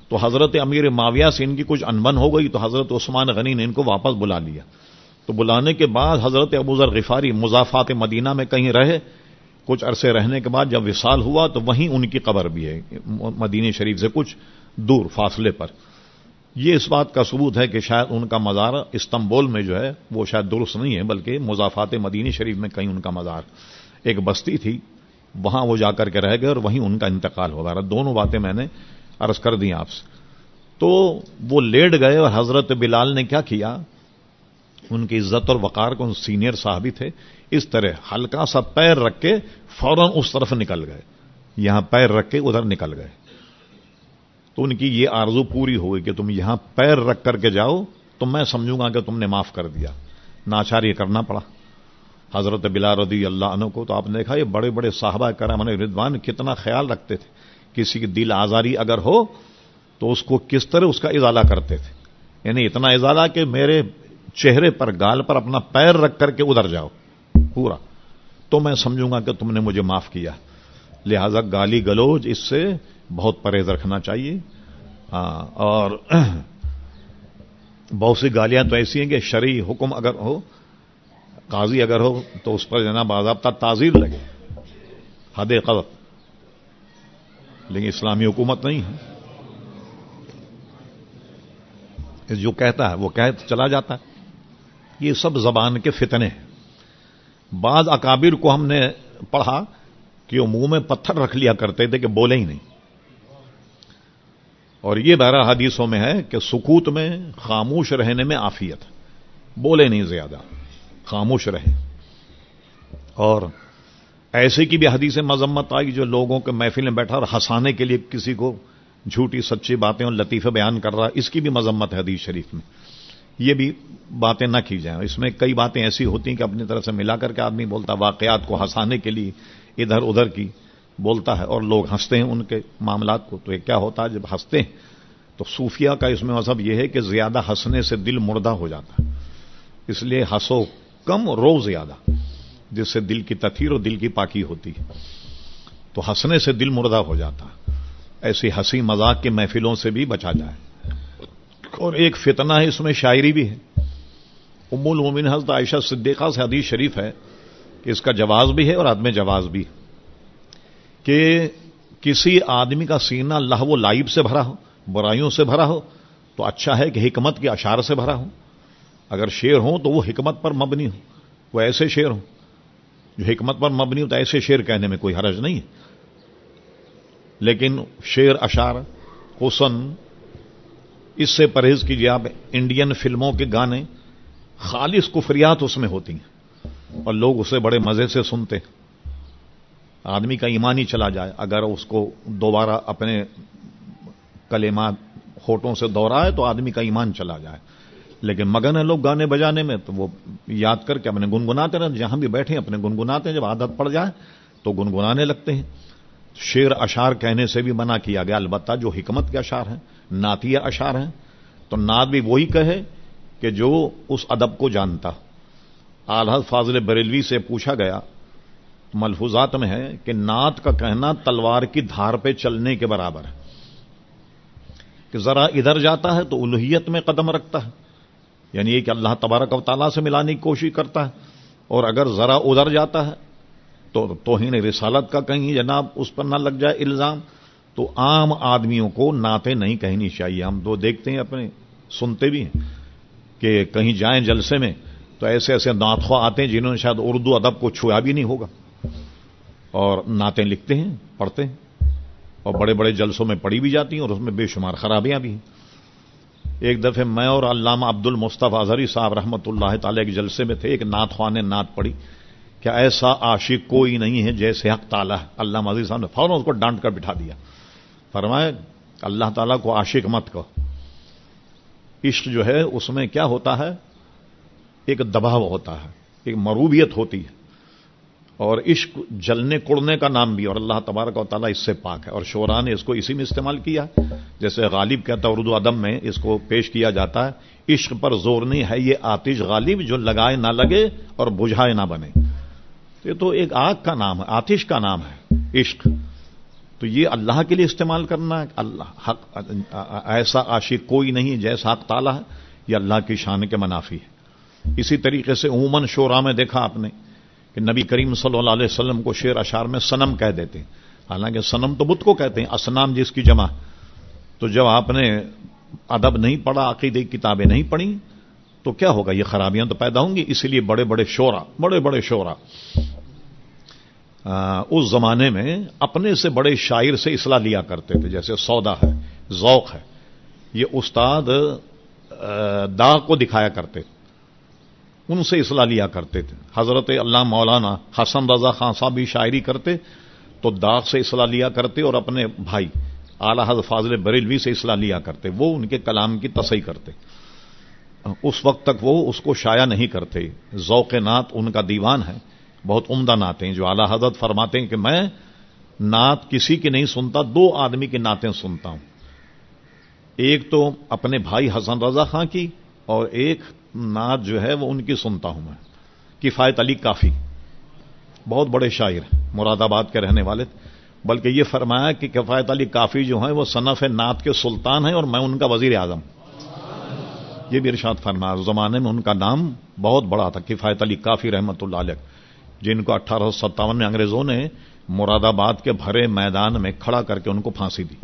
[SPEAKER 1] تو حضرت امیر معاویہ سے ان کی کچھ انبن ہو گئی، تو حضرت عثمان غنی نے ان کو واپس بلا لیا۔ تو بلانے کے بعد حضرت ابوذر غفاری مضافات مدینہ میں کہیں رہے، کچھ عرصے رہنے کے بعد جب وصال ہوا تو وہیں ان کی قبر بھی ہے، مدینہ شریف سے کچھ دور فاصلے پر۔ یہ اس بات کا ثبوت ہے کہ شاید ان کا مزار استنبول میں جو ہے وہ شاید درست نہیں ہے، بلکہ مضافات مدینہ شریف میں کہیں ان کا مزار، ایک بستی تھی وہاں وہ جا کر کے رہ گئے اور وہیں ان کا انتقال ہو گیا۔ دونوں باتیں میں نے عرض کر دی آپ سے۔ تو وہ لیٹ گئے، اور حضرت بلال نے کیا کیا، ان کی عزت اور وقار کو، سینئر صحابی تھے، اس طرح ہلکا سا پیر رکھ کے فوراً اس طرف نکل گئے، یہاں پیر رکھ کے ادھر نکل گئے۔ تو ان کی یہ آرزو پوری ہوئی کہ تم یہاں پیر رکھ کر کے جاؤ تو میں سمجھوں گا کہ تم نے معاف کر دیا۔ ناچار یہ کرنا پڑا حضرت بلال رضی اللہ عنہ کو۔ تو آپ نے دیکھا یہ بڑے بڑے صحابہ کرام رضوان کتنا خیال رکھتے تھے، کسی کی دل آزاری اگر ہو تو اس کو کس طرح اس کا ازالہ کرتے تھے، یعنی اتنا ازالہ کہ میرے چہرے پر گال پر اپنا پیر رکھ کر کے ادھر جاؤ پورا، تو میں سمجھوں گا کہ تم نے مجھے معاف کیا۔ لہذا گالی گلوچ اس سے بہت پرہیز رکھنا چاہیے۔ اور بہت سی گالیاں تو ایسی ہیں کہ شرعی حکم اگر ہو، قاضی اگر ہو تو اس پر جناب باضابطہ تعزیر لگے، حد قذف، لیکن اسلامی حکومت نہیں ہے۔ جو کہتا ہے وہ کہہ چلا جاتا ہے. یہ سب زبان کے فتنے ہیں. بعض اکابر کو ہم نے پڑھا کہ وہ منہ میں پتھر رکھ لیا کرتے تھے کہ بولے ہی نہیں. اور یہ بہرحال حدیثوں میں ہے کہ سکوت میں خاموش رہنے میں عافیت ہے. بولے نہیں زیادہ، خاموش رہے. اور ایسے کی بھی حدیث مذمت آئی جو لوگوں کے محفل میں بیٹھا اور ہنسانے کے لیے کسی کو جھوٹی سچی باتیں اور لطیفے بیان کر رہا، اس کی بھی مذمت ہے حدیث شریف میں. یہ بھی باتیں نہ کی جائیں. اس میں کئی باتیں ایسی ہوتی ہیں کہ اپنی طرف سے ملا کر کے آدمی بولتا، واقعات کو ہنسانے کے لیے ادھر ادھر کی بولتا ہے اور لوگ ہنستے ہیں ان کے معاملات کو. تو یہ کیا ہوتا ہے جب ہنستے ہیں تو صوفیہ کا اس میں مذہب یہ ہے کہ زیادہ ہنسنے سے دل مردہ ہو جاتا ہے. اس لیے ہنسو کم، رو زیادہ، جس سے دل کی تطہیر اور دل کی پاکی ہوتی ہے. تو ہنسنے سے دل مردہ ہو جاتا ہے. ایسی ہنسی مذاق کے محفلوں سے بھی بچا جائے. اور ایک فتنہ ہے اس میں شاعری بھی ہے. ام المومنین حضرت عائشہ صدیقہ سے حدیث شریف ہے کہ اس کا جواز بھی ہے اور عدم جواز بھی کہ کسی آدمی کا سینہ لہو و لعب سے بھرا ہو، برائیوں سے بھرا ہو، تو اچھا ہے کہ حکمت کے اشعار سے بھرا ہو. اگر شعر ہوں تو وہ حکمت پر مبنی ہو، وہ ایسے شعر ہوں جو حکمت پر مبنی ہو، تو ایسے شعر کہنے میں کوئی حرج نہیں ہے. لیکن شعر اشعار حسن اس سے پرہیز کیجیے. آپ انڈین فلموں کے گانے خالص کفریات اس میں ہوتی ہیں اور لوگ اسے بڑے مزے سے سنتے. آدمی کا ایمان ہی چلا جائے اگر اس کو دوبارہ اپنے کلمات ہونٹوں سے دوہرائے تو آدمی کا ایمان چلا جائے. لیکن مگن ہے لوگ گانے بجانے میں تو وہ یاد کر کے اپنے گنگناتے رہتے. جہاں بھی بیٹھے اپنے گنگناتے ہیں. جب عادت پڑ جائے تو گنگنانے لگتے ہیں. شعر اشعار کہنے سے بھی منع کیا گیا. البتہ جو حکمت کے اشعار ہیں، نعتیہ اشعار ہیں، تو نعت بھی وہی کہے کہ جو اس ادب کو جانتا. اعلی فاضل بریلوی سے پوچھا گیا، ملفوظات میں ہے کہ نعت کا کہنا تلوار کی دھار پہ چلنے کے برابر ہے کہ ذرا ادھر جاتا ہے تو الوہیت میں قدم رکھتا ہے، یعنی یہ کہ اللہ تبارک و تعالیٰ سے ملانے کی کوشش کرتا ہے. اور اگر ذرا ادھر جاتا ہے تو توہین رسالت کا کہیں جناب اس پر نہ لگ جائے الزام. تو عام آدمیوں کو نعتیں نہیں کہنی چاہیے. ہم تو دیکھتے ہیں، اپنے سنتے بھی ہیں کہ کہیں جائیں جلسے میں تو ایسے ایسے نعت خواہ آتے ہیں جنہوں نے شاید اردو ادب کو چھویا بھی نہیں ہوگا اور نعتیں لکھتے ہیں، پڑھتے ہیں اور بڑے بڑے جلسوں میں پڑھی بھی جاتی ہیں اور اس میں بے شمار خرابیاں بھی ہیں. ایک دفعہ میں اور علامہ عبد المصطفیٰ اظہری صاحب رحمۃ اللہ تعالی ایک جلسے میں تھے. ایک نعت خواہ نے نعت پڑھی کہ ایسا عاشق کوئی نہیں ہے جیسے حق تعالیٰ ہے. علامہ عزیز صاحب نے فوراً اس کو ڈانٹ کر بٹھا دیا. فرمائے اللہ تعالیٰ کو عاشق مت کہو. عشق جو ہے اس میں کیا ہوتا ہے، ایک دباؤ ہوتا ہے، ایک مروبیت ہوتی ہے. اور عشق جلنے کڑنے کا نام بھی، اور اللہ تبارک و تعالیٰ اس سے پاک ہے. اور شعراء نے اس کو اسی میں استعمال کیا، جیسے غالب کہتا ہے اردو ادب میں اس کو پیش کیا جاتا ہے، عشق پر زور نہیں ہے یہ آتش غالب جو لگائے نہ لگے اور بجھائے نہ بنے. یہ تو ایک آگ کا نام ہے، آتش کا نام ہے عشق. تو یہ اللہ کے لیے استعمال کرنا ہے. اللہ حق ایسا عاشق کوئی نہیں جیسا حق تعالیٰ ہے، یہ اللہ کی شان کے منافی ہے. اسی طریقے سے عموماً شعراء میں دیکھا آپ نے کہ نبی کریم صلی اللہ علیہ وسلم کو شعر اشعار میں صنم کہہ دیتے ہیں. حالانکہ صنم تو بت کو کہتے ہیں، اصنام جس کی جمع. تو جب آپ نے ادب نہیں پڑھا، عقیدے کی کتابیں نہیں پڑھی تو کیا ہوگا، یہ خرابیاں تو پیدا ہوں گی. اسی لیے بڑے بڑے شعراء اس زمانے میں اپنے سے بڑے شاعر سے اصلاح لیا کرتے تھے. جیسے سودا ہے، ذوق ہے، یہ استاد داغ کو دکھایا کرتے تھے، ان سے اصلاح لیا کرتے تھے. حضرت اللہ مولانا حسن رضا خان صاحب بھی شاعری کرتے تو داغ سے اصلاح لیا کرتے، اور اپنے بھائی اعلی حضرت فاضل بریلوی سے اصلاح لیا کرتے. وہ ان کے کلام کی تصحیح کرتے. اس وقت تک وہ اس کو شائع نہیں کرتے. ذوق نعت ان کا دیوان ہے، بہت عمدہ نعتیں جو اعلی حضرت فرماتے ہیں کہ میں نعت کسی کی نہیں سنتا، دو آدمی کی نعتیں سنتا ہوں. ایک تو اپنے بھائی حسن رضا خان کی، اور ایک نعت جو ہے وہ ان کی سنتا ہوں میں. کفایت علی کافی بہت بڑے شاعر ہیں، مراد آباد کے رہنے والے، بلکہ یہ فرمایا کہ کفایت علی کافی جو ہیں وہ صنف نعت کے سلطان ہیں اور میں ان کا وزیر اعظم. یہ بھی ارشاد فرمایا. اس زمانے میں ان کا نام بہت بڑا تھا، کفایت علی کافی رحمۃ اللہ علیہ، جن کو 1857 میں انگریزوں نے مراد آباد کے بھرے میدان میں کھڑا کر کے ان کو پھانسی دی.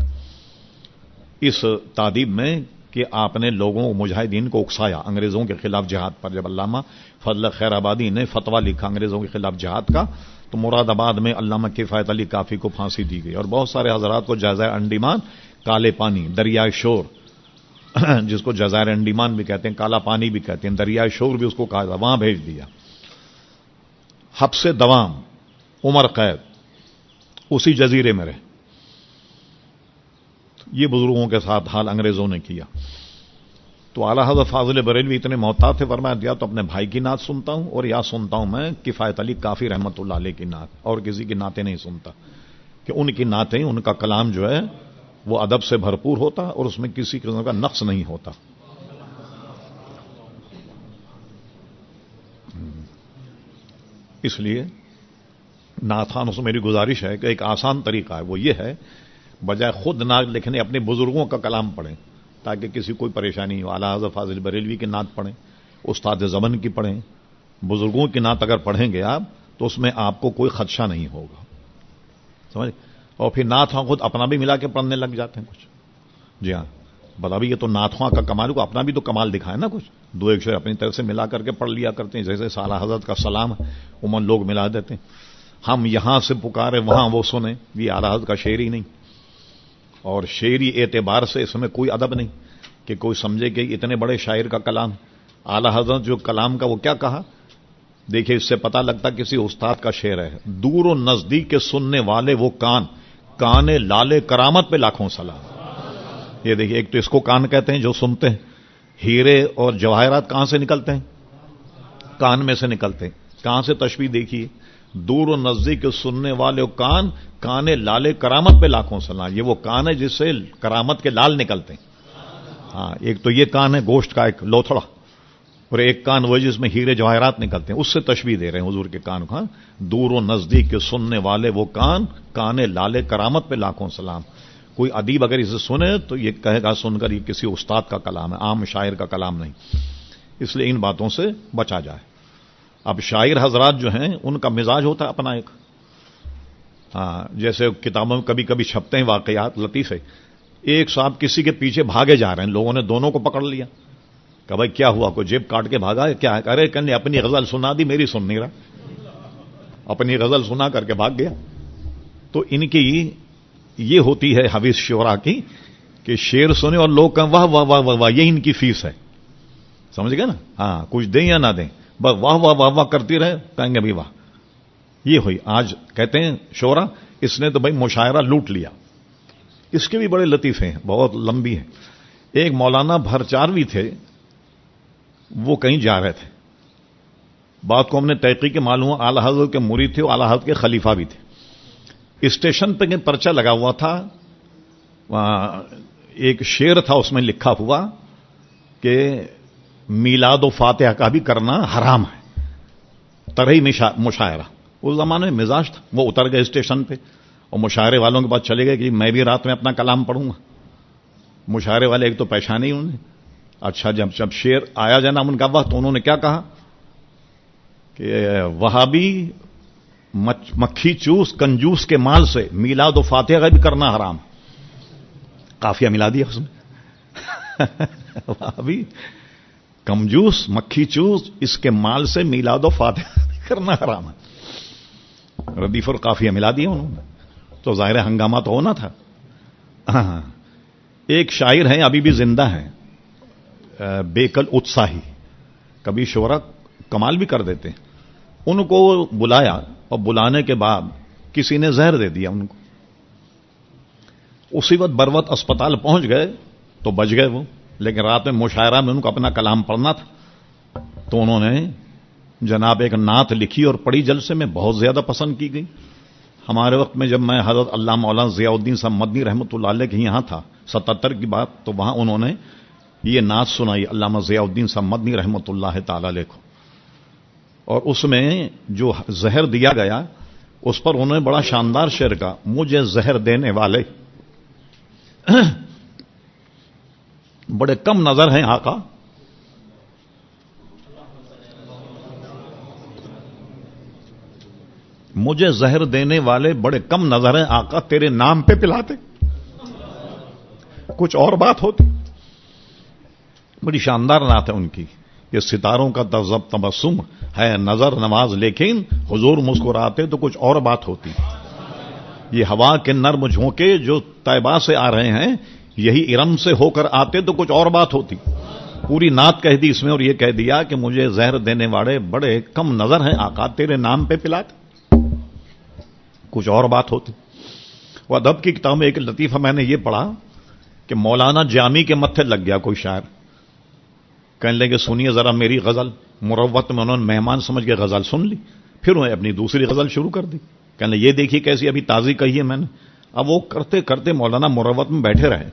[SPEAKER 1] اس تادیب میں کہ آپ نے لوگوں مجاہدین کو اکسایا انگریزوں کے خلاف جہاد پر. جب علامہ فضل خیر آبادی نے فتویٰ لکھا انگریزوں کے خلاف جہاد کا تو مراد آباد میں علامہ کفایت علی کافی کو پھانسی دی گئی اور بہت سارے حضرات کو جزائر انڈیمان کالے پانی دریائے شور جس کو جزائر انڈیمان بھی کہتے ہیں کالا پانی بھی کہتے ہیں دریائے شور بھی اس کو کہا تھا وہاں بھیج دیا. حبس دوام عمر قید اسی جزیرے میں رہے. یہ بزرگوں کے ساتھ حال انگریزوں نے کیا. تو اعلیٰ حضرت فاضل بریلوی اتنے محتاط تھے فرمایا دیا تو اپنے بھائی کی نعت سنتا ہوں اور یا سنتا ہوں میں کفایت علی کافی رحمت اللہ علیہ کی نعت اور کسی کی نعتیں نہیں سنتا کہ ان کی نعتیں ان کا کلام جو ہے وہ ادب سے بھرپور ہوتا اور اس میں کسی قسم کا نقص نہیں ہوتا. اس لیے نعت خوانوں سے میری گزارش ہے کہ ایک آسان طریقہ ہے وہ یہ ہے بجائے خود نعت لکھنے اپنے بزرگوں کا کلام پڑھیں تاکہ کسی کوئی پریشانی ہو. اعلیٰ حضرت فاضل بریلوی کی نعت پڑھیں استاد زمن کی پڑھیں بزرگوں کی نعت اگر پڑھیں گے آپ تو اس میں آپ کو کوئی خدشہ نہیں ہوگا سمجھ. اور پھر نعت خواں خود اپنا بھی ملا کے پڑھنے لگ جاتے ہیں کچھ. جی ہاں بتا بھی یہ تو نعت خواں کا کمال کو اپنا بھی تو کمال دکھائے نا کچھ دو ایک شعر اپنی طرف سے ملا کر کے پڑھ لیا کرتے ہیں جیسے اعلیٰ حضرت کا سلام عموماً لوگ ملا دیتے ہیں. ہم یہاں سے پکارے وہاں وہ سنیں یہ اعلیٰ حضرت کا شعر ہی نہیں اور شعری اعتبار سے اس میں کوئی ادب نہیں کہ کوئی سمجھے کہ اتنے بڑے شاعر کا کلام. اعلیٰ حضرت جو کلام کا وہ کیا کہا دیکھیے اس سے پتہ لگتا کسی استاد کا شعر ہے. دور و نزدیک کے سننے والے وہ کان لالے کرامت پہ لاکھوں سلام. یہ دیکھیے ایک تو اس کو کان کہتے ہیں جو سنتے ہیں. ہیرے اور جواہرات کہاں سے نکلتے ہیں کان میں سے نکلتے ہیں. کہاں سے تشبیہ دیکھیے دور و نزدیک کے سننے والے وہ کان لالے کرامت پہ لاکھوں سلام. یہ وہ کان ہے جس سے کرامت کے لال نکلتے ہیں. ہاں ایک تو یہ کان ہے گوشت کا ایک لوتھڑا اور ایک کان وہ جس میں ہیرے جواہرات نکلتے ہیں اس سے تشبیہ دے رہے ہیں حضور کے کان کو. دور و نزدیک کے سننے والے وہ کان لالے کرامت پہ لاکھوں سلام. کوئی ادیب اگر اسے سنے تو یہ کہے گا سن کر یہ کسی استاد کا کلام ہے عام شاعر کا کلام نہیں. اس لیے ان باتوں سے بچا جائے. اب شاعر حضرات جو ہیں ان کا مزاج ہوتا ہے اپنا ایک. ہاں جیسے کتابوں میں کبھی کبھی چھپتے ہیں واقعات لطیفے. ایک صاحب کسی کے پیچھے بھاگے جا رہے ہیں لوگوں نے دونوں کو پکڑ لیا کہ بھائی کیا ہوا کوئی جیب کاٹ کے بھاگا ہے کیا ہے. ارے کہنے اپنی غزل سنا دی میری سن نہیں رہا. اپنی غزل سنا کر کے بھاگ گیا. تو ان کی یہ ہوتی ہے حویث شعراء کی کہ شعر سنے اور لوگ کہیں واہ واہ واہ واہ واہ یہ ان کی فیس ہے سمجھ گئے نا. ہاں کچھ دیں یا نہ دیں بس واہ واہ واہ واہ کرتی رہے کہیں گے بھی واہ. یہ ہوئی آج کہتے ہیں شعراء اس نے تو بھائی مشاعرہ لوٹ لیا. اس کے بھی بڑے لطیفے ہیں بہت لمبی ہیں. ایک مولانا بھرچاروی تھے وہ کہیں جا رہے تھے. بات کو ہم نے تحقیق معلوم ہوا اعلیٰ حضرت کے مرید تھے اور اعلیٰ حضرت کے خلیفہ بھی تھے. اسٹیشن پہ پرچہ لگا ہوا تھا ایک شعر تھا اس میں لکھا ہوا کہ میلاد و فاتحہ کا بھی کرنا حرام ہے. طرح مشاعرہ اس زمانے میں مزاج تھا. وہ اتر گئے اسٹیشن پہ اور مشاعرے والوں کے پاس چلے گئے کہ میں بھی رات میں اپنا کلام پڑھوں گا. مشاعرے والے ایک تو پہچانے ہی انہوں نے. اچھا جب شعر آیا جناب ان کا وقت تو انہوں نے کیا کہا کہ وہابی مکھی چوس کنجوس کے مال سے میلاد و فاتحہ کا بھی کرنا حرام. قافیہ ملا دیا اس میں. وہابی کنجوس مکھی چوس اس کے مال سے میلاد و فاتحہ کرنا حرام ہے. ردیف اور قافیہ ملا دیا انہوں نے. تو ظاہر ہنگامہ تو ہونا تھا. ایک شاعر ہیں ابھی بھی زندہ ہیں بیکل اتساہی. کبھی شعرا کمال بھی کر دیتے ہیں. ان کو بلایا اور بلانے کے بعد کسی نے زہر دے دیا ان کو. اسی وقت بروقت اسپتال پہنچ گئے تو بچ گئے وہ. لیکن رات میں مشاعرہ میں ان کو اپنا کلام پڑھنا تھا تو انہوں نے جناب ایک نعت لکھی اور پڑھی جلسے میں بہت زیادہ پسند کی گئی. ہمارے وقت میں جب میں حضرت علامہ مولانا ضیاء الدین صاحب مدنی رحمۃ اللہ علیہ کے یہاں تھا 77 کی بات تو وہاں انہوں نے یہ نعت سنائی علامہ ضیاء الدین صاحب مدنی رحمۃ اللہ تعالی علیہ کو. اور اس میں جو زہر دیا گیا اس پر انہوں نے بڑا شاندار شعر کہا مجھے زہر دینے والے بڑے کم نظر ہیں آقا. مجھے زہر دینے والے بڑے کم نظر ہیں آقا تیرے نام پہ پلاتے. کچھ اور بات ہوتی بڑی شاندار نعت ہے ان کی. یہ ستاروں کا تذب تبسم ہے نظر نواز، لیکن حضور مسکراتے تو کچھ اور بات ہوتی. یہ ہوا کے نرم جھونکے جو طیبہ سے آ رہے ہیں، یہی ارم سے ہو کر آتے تو کچھ اور بات ہوتی. پوری نعت کہہ دی اس میں، اور یہ کہہ دیا کہ مجھے زہر دینے والے بڑے کم نظر ہیں آقا، تیرے نام پہ پلاتے کچھ اور بات ہوتی. وہ ادب کی کتاب میں ایک لطیفہ میں نے یہ پڑھا کہ مولانا جامی کے متھے لگ گیا کوئی شاعر، کہنے لگے سنیے ذرا میری غزل. مروت میں انہوں نے مہمان سمجھ کے غزل سن لی، پھر انہیں اپنی دوسری غزل شروع کر دی. کہنے لگے یہ دیکھیے کیسی ابھی تازی کہی ہے میں نے. اب وہ کرتے کرتے مولانا مروت میں بیٹھے رہے.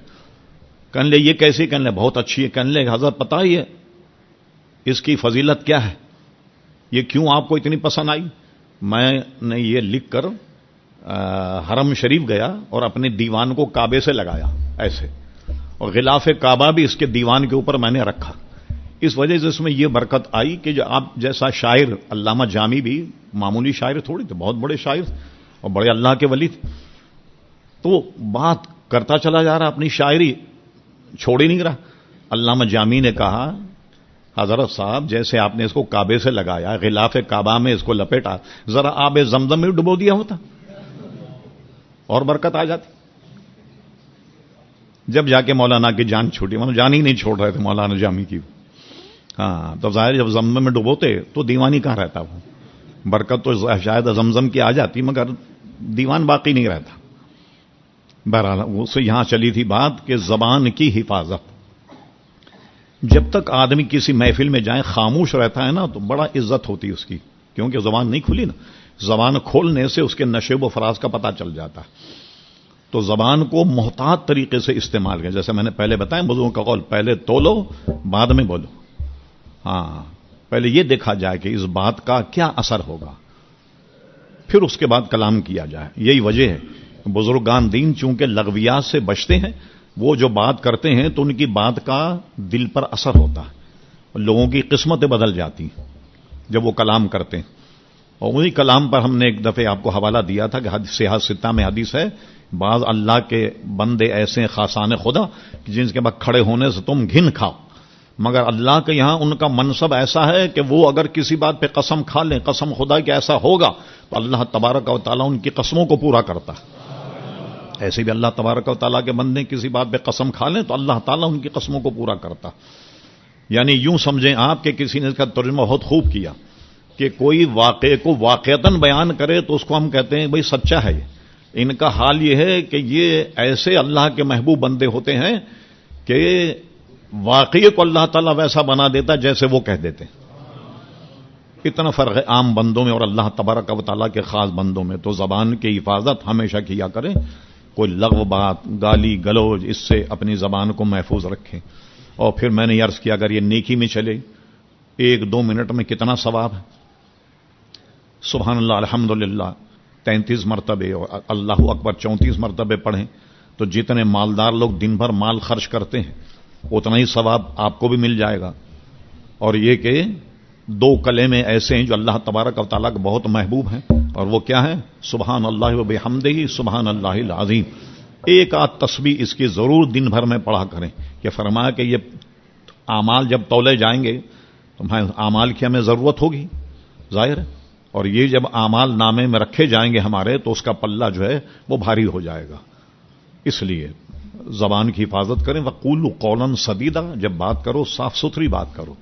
[SPEAKER 1] کہنے لگے یہ کیسی؟ کہنے لگے بہت اچھی ہے. کہنے لگے حضرت پتہ ہی ہے اس کی فضیلت کیا ہے، یہ کیوں آپ کو اتنی پسند آئی؟ میں نے یہ لکھ کر حرم شریف گیا اور اپنے دیوان کو کعبے سے لگایا ایسے، اور غلاف کعبہ بھی اس کے دیوان کے اوپر میں نے رکھا. اس وجہ سے اس میں یہ برکت آئی کہ جو آپ جیسا شاعر، علامہ جامی بھی معمولی شاعر تھوڑی تھے، بہت بڑے شاعر اور بڑے اللہ کے ولی تھے. تو بات کرتا چلا جا رہا، اپنی شاعری چھوڑ ہی نہیں رہا. علامہ جامی نے کہا حضرت صاحب جیسے آپ نے اس کو کعبے سے لگایا، غلاف کعبہ میں اس کو لپیٹا، ذرا آب زمزم میں ڈبو دیا ہوتا اور برکت آ جاتی. جب جا کے مولانا کی جان چھوٹی، مطلب جان ہی نہیں چھوڑ رہے تھے مولانا جامی کی. ہاں تو ظاہر جب زمزم میں ڈبوتے تو دیوانی کہاں رہتا، وہ برکت تو شاید زمزم کی آ جاتی مگر دیوان باقی نہیں رہتا. بہرحال اس سے یہاں چلی تھی بات کہ زبان کی حفاظت. جب تک آدمی کسی محفل میں جائیں خاموش رہتا ہے نا تو بڑا عزت ہوتی ہے اس کی، کیونکہ زبان نہیں کھلی نا. زبان کھولنے سے اس کے نشیب و فراز کا پتہ چل جاتا ہے. تو زبان کو محتاط طریقے سے استعمال کریں. جیسے میں نے پہلے بتایا بزرگوں کا قول، پہلے تولو بعد میں بولو. ہاں پہلے یہ دیکھا جائے کہ اس بات کا کیا اثر ہوگا، پھر اس کے بعد کلام کیا جائے. یہی وجہ ہے بزرگان دین چونکہ لغویات سے بچتے ہیں، وہ جو بات کرتے ہیں تو ان کی بات کا دل پر اثر ہوتا ہے، لوگوں کی قسمتیں بدل جاتی ہیں جب وہ کلام کرتے ہیں. اور وہی کلام پر ہم نے ایک دفعہ آپ کو حوالہ دیا تھا کہ صحیح ستہ میں حدیث ہے، بعض اللہ کے بندے ایسے خاصان خدا جن کے بعد کھڑے ہونے سے تم گھن کھاؤ، مگر اللہ کے یہاں ان کا منصب ایسا ہے کہ وہ اگر کسی بات پہ قسم کھا لیں، قسم خدا کہ ایسا ہوگا، تو اللہ تبارک و تعالیٰ ان کی قسموں کو پورا کرتا ہے. ایسے بھی اللہ تبارک و تعالیٰ کے بندے کسی بات پہ قسم کھا لیں تو اللہ تعالیٰ ان کی قسموں کو پورا کرتا. یعنی یوں سمجھیں آپ کہ کسی نے اس کا ترجمہ بہت خوب کیا کہ کوئی واقعے کو واقعتاً بیان کرے تو اس کو ہم کہتے ہیں بھئی سچا ہے. ان کا حال یہ ہے کہ یہ ایسے اللہ کے محبوب بندے ہوتے ہیں کہ واقعے کو اللہ تعالیٰ ویسا بنا دیتا جیسے وہ کہہ دیتے. اتنا فرق ہے عام بندوں میں اور اللہ تبارک و تعالیٰ کے خاص بندوں میں. تو زبان کی حفاظت ہمیشہ کیا کریں، کوئی لغو بات، گالی گلوج، اس سے اپنی زبان کو محفوظ رکھیں. اور پھر میں نے عرض کیا اگر یہ نیکی میں چلے 1-2 منٹ میں کتنا ثواب ہے. سبحان اللہ الحمدللہ 33 مرتبے اور اللہ اکبر 34 مرتبے پڑھیں تو جتنے مالدار لوگ دن بھر مال خرچ کرتے ہیں اتنا ہی ثواب آپ کو بھی مل جائے گا. اور یہ کہ 2 کلمے ایسے ہیں جو اللہ تبارک و تعالیٰ کے بہت محبوب ہیں، اور وہ کیا ہیں؟ سبحان اللہ و بحمدہ سبحان اللہ العظیم. ایک آدھ تسبیح اس کی ضرور دن بھر میں پڑھا کریں. کہ فرمایا کہ یہ اعمال جب تولے جائیں گے تو اعمال کی ہمیں ضرورت ہوگی ظاہر ہے، اور یہ جب اعمال نامے میں رکھے جائیں گے ہمارے تو اس کا پلہ جو ہے وہ بھاری ہو جائے گا. اس لیے زبان کی حفاظت کریں. وقولوا قولا سدیدا، جب بات کرو صاف ستھری بات کرو.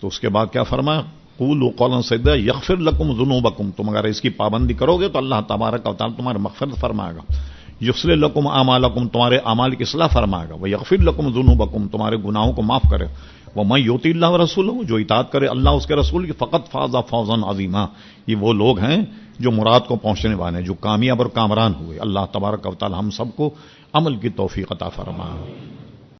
[SPEAKER 1] تو اس کے بعد کیا فرمایا؟ قولوا قولا سدیدا یغفر لکم ذنوبکم، تم اگر اس کی پابندی کرو گے تو اللہ تبارک و تعالیٰ تمہارے مغفرت فرمائے گا. یصلح لکم اعمالکم، تمہارے اعمال کی اصلاح فرمائے گا. ویغفر لکم ذنوبکم، تمہارے گناہوں کو معاف کرے. ومن یطع اللہ ورسولہ، جو اطاعت کرے اللہ اس کے رسول کی، فقط فاز فوزا عظیما، یہ وہ لوگ ہیں جو مراد کو پہنچنے والے ہیں، جو کامیاب اور کامران ہوئے. اللہ تبارک و تعالی ہم سب کو عمل کی توفیق عطا فرمائے.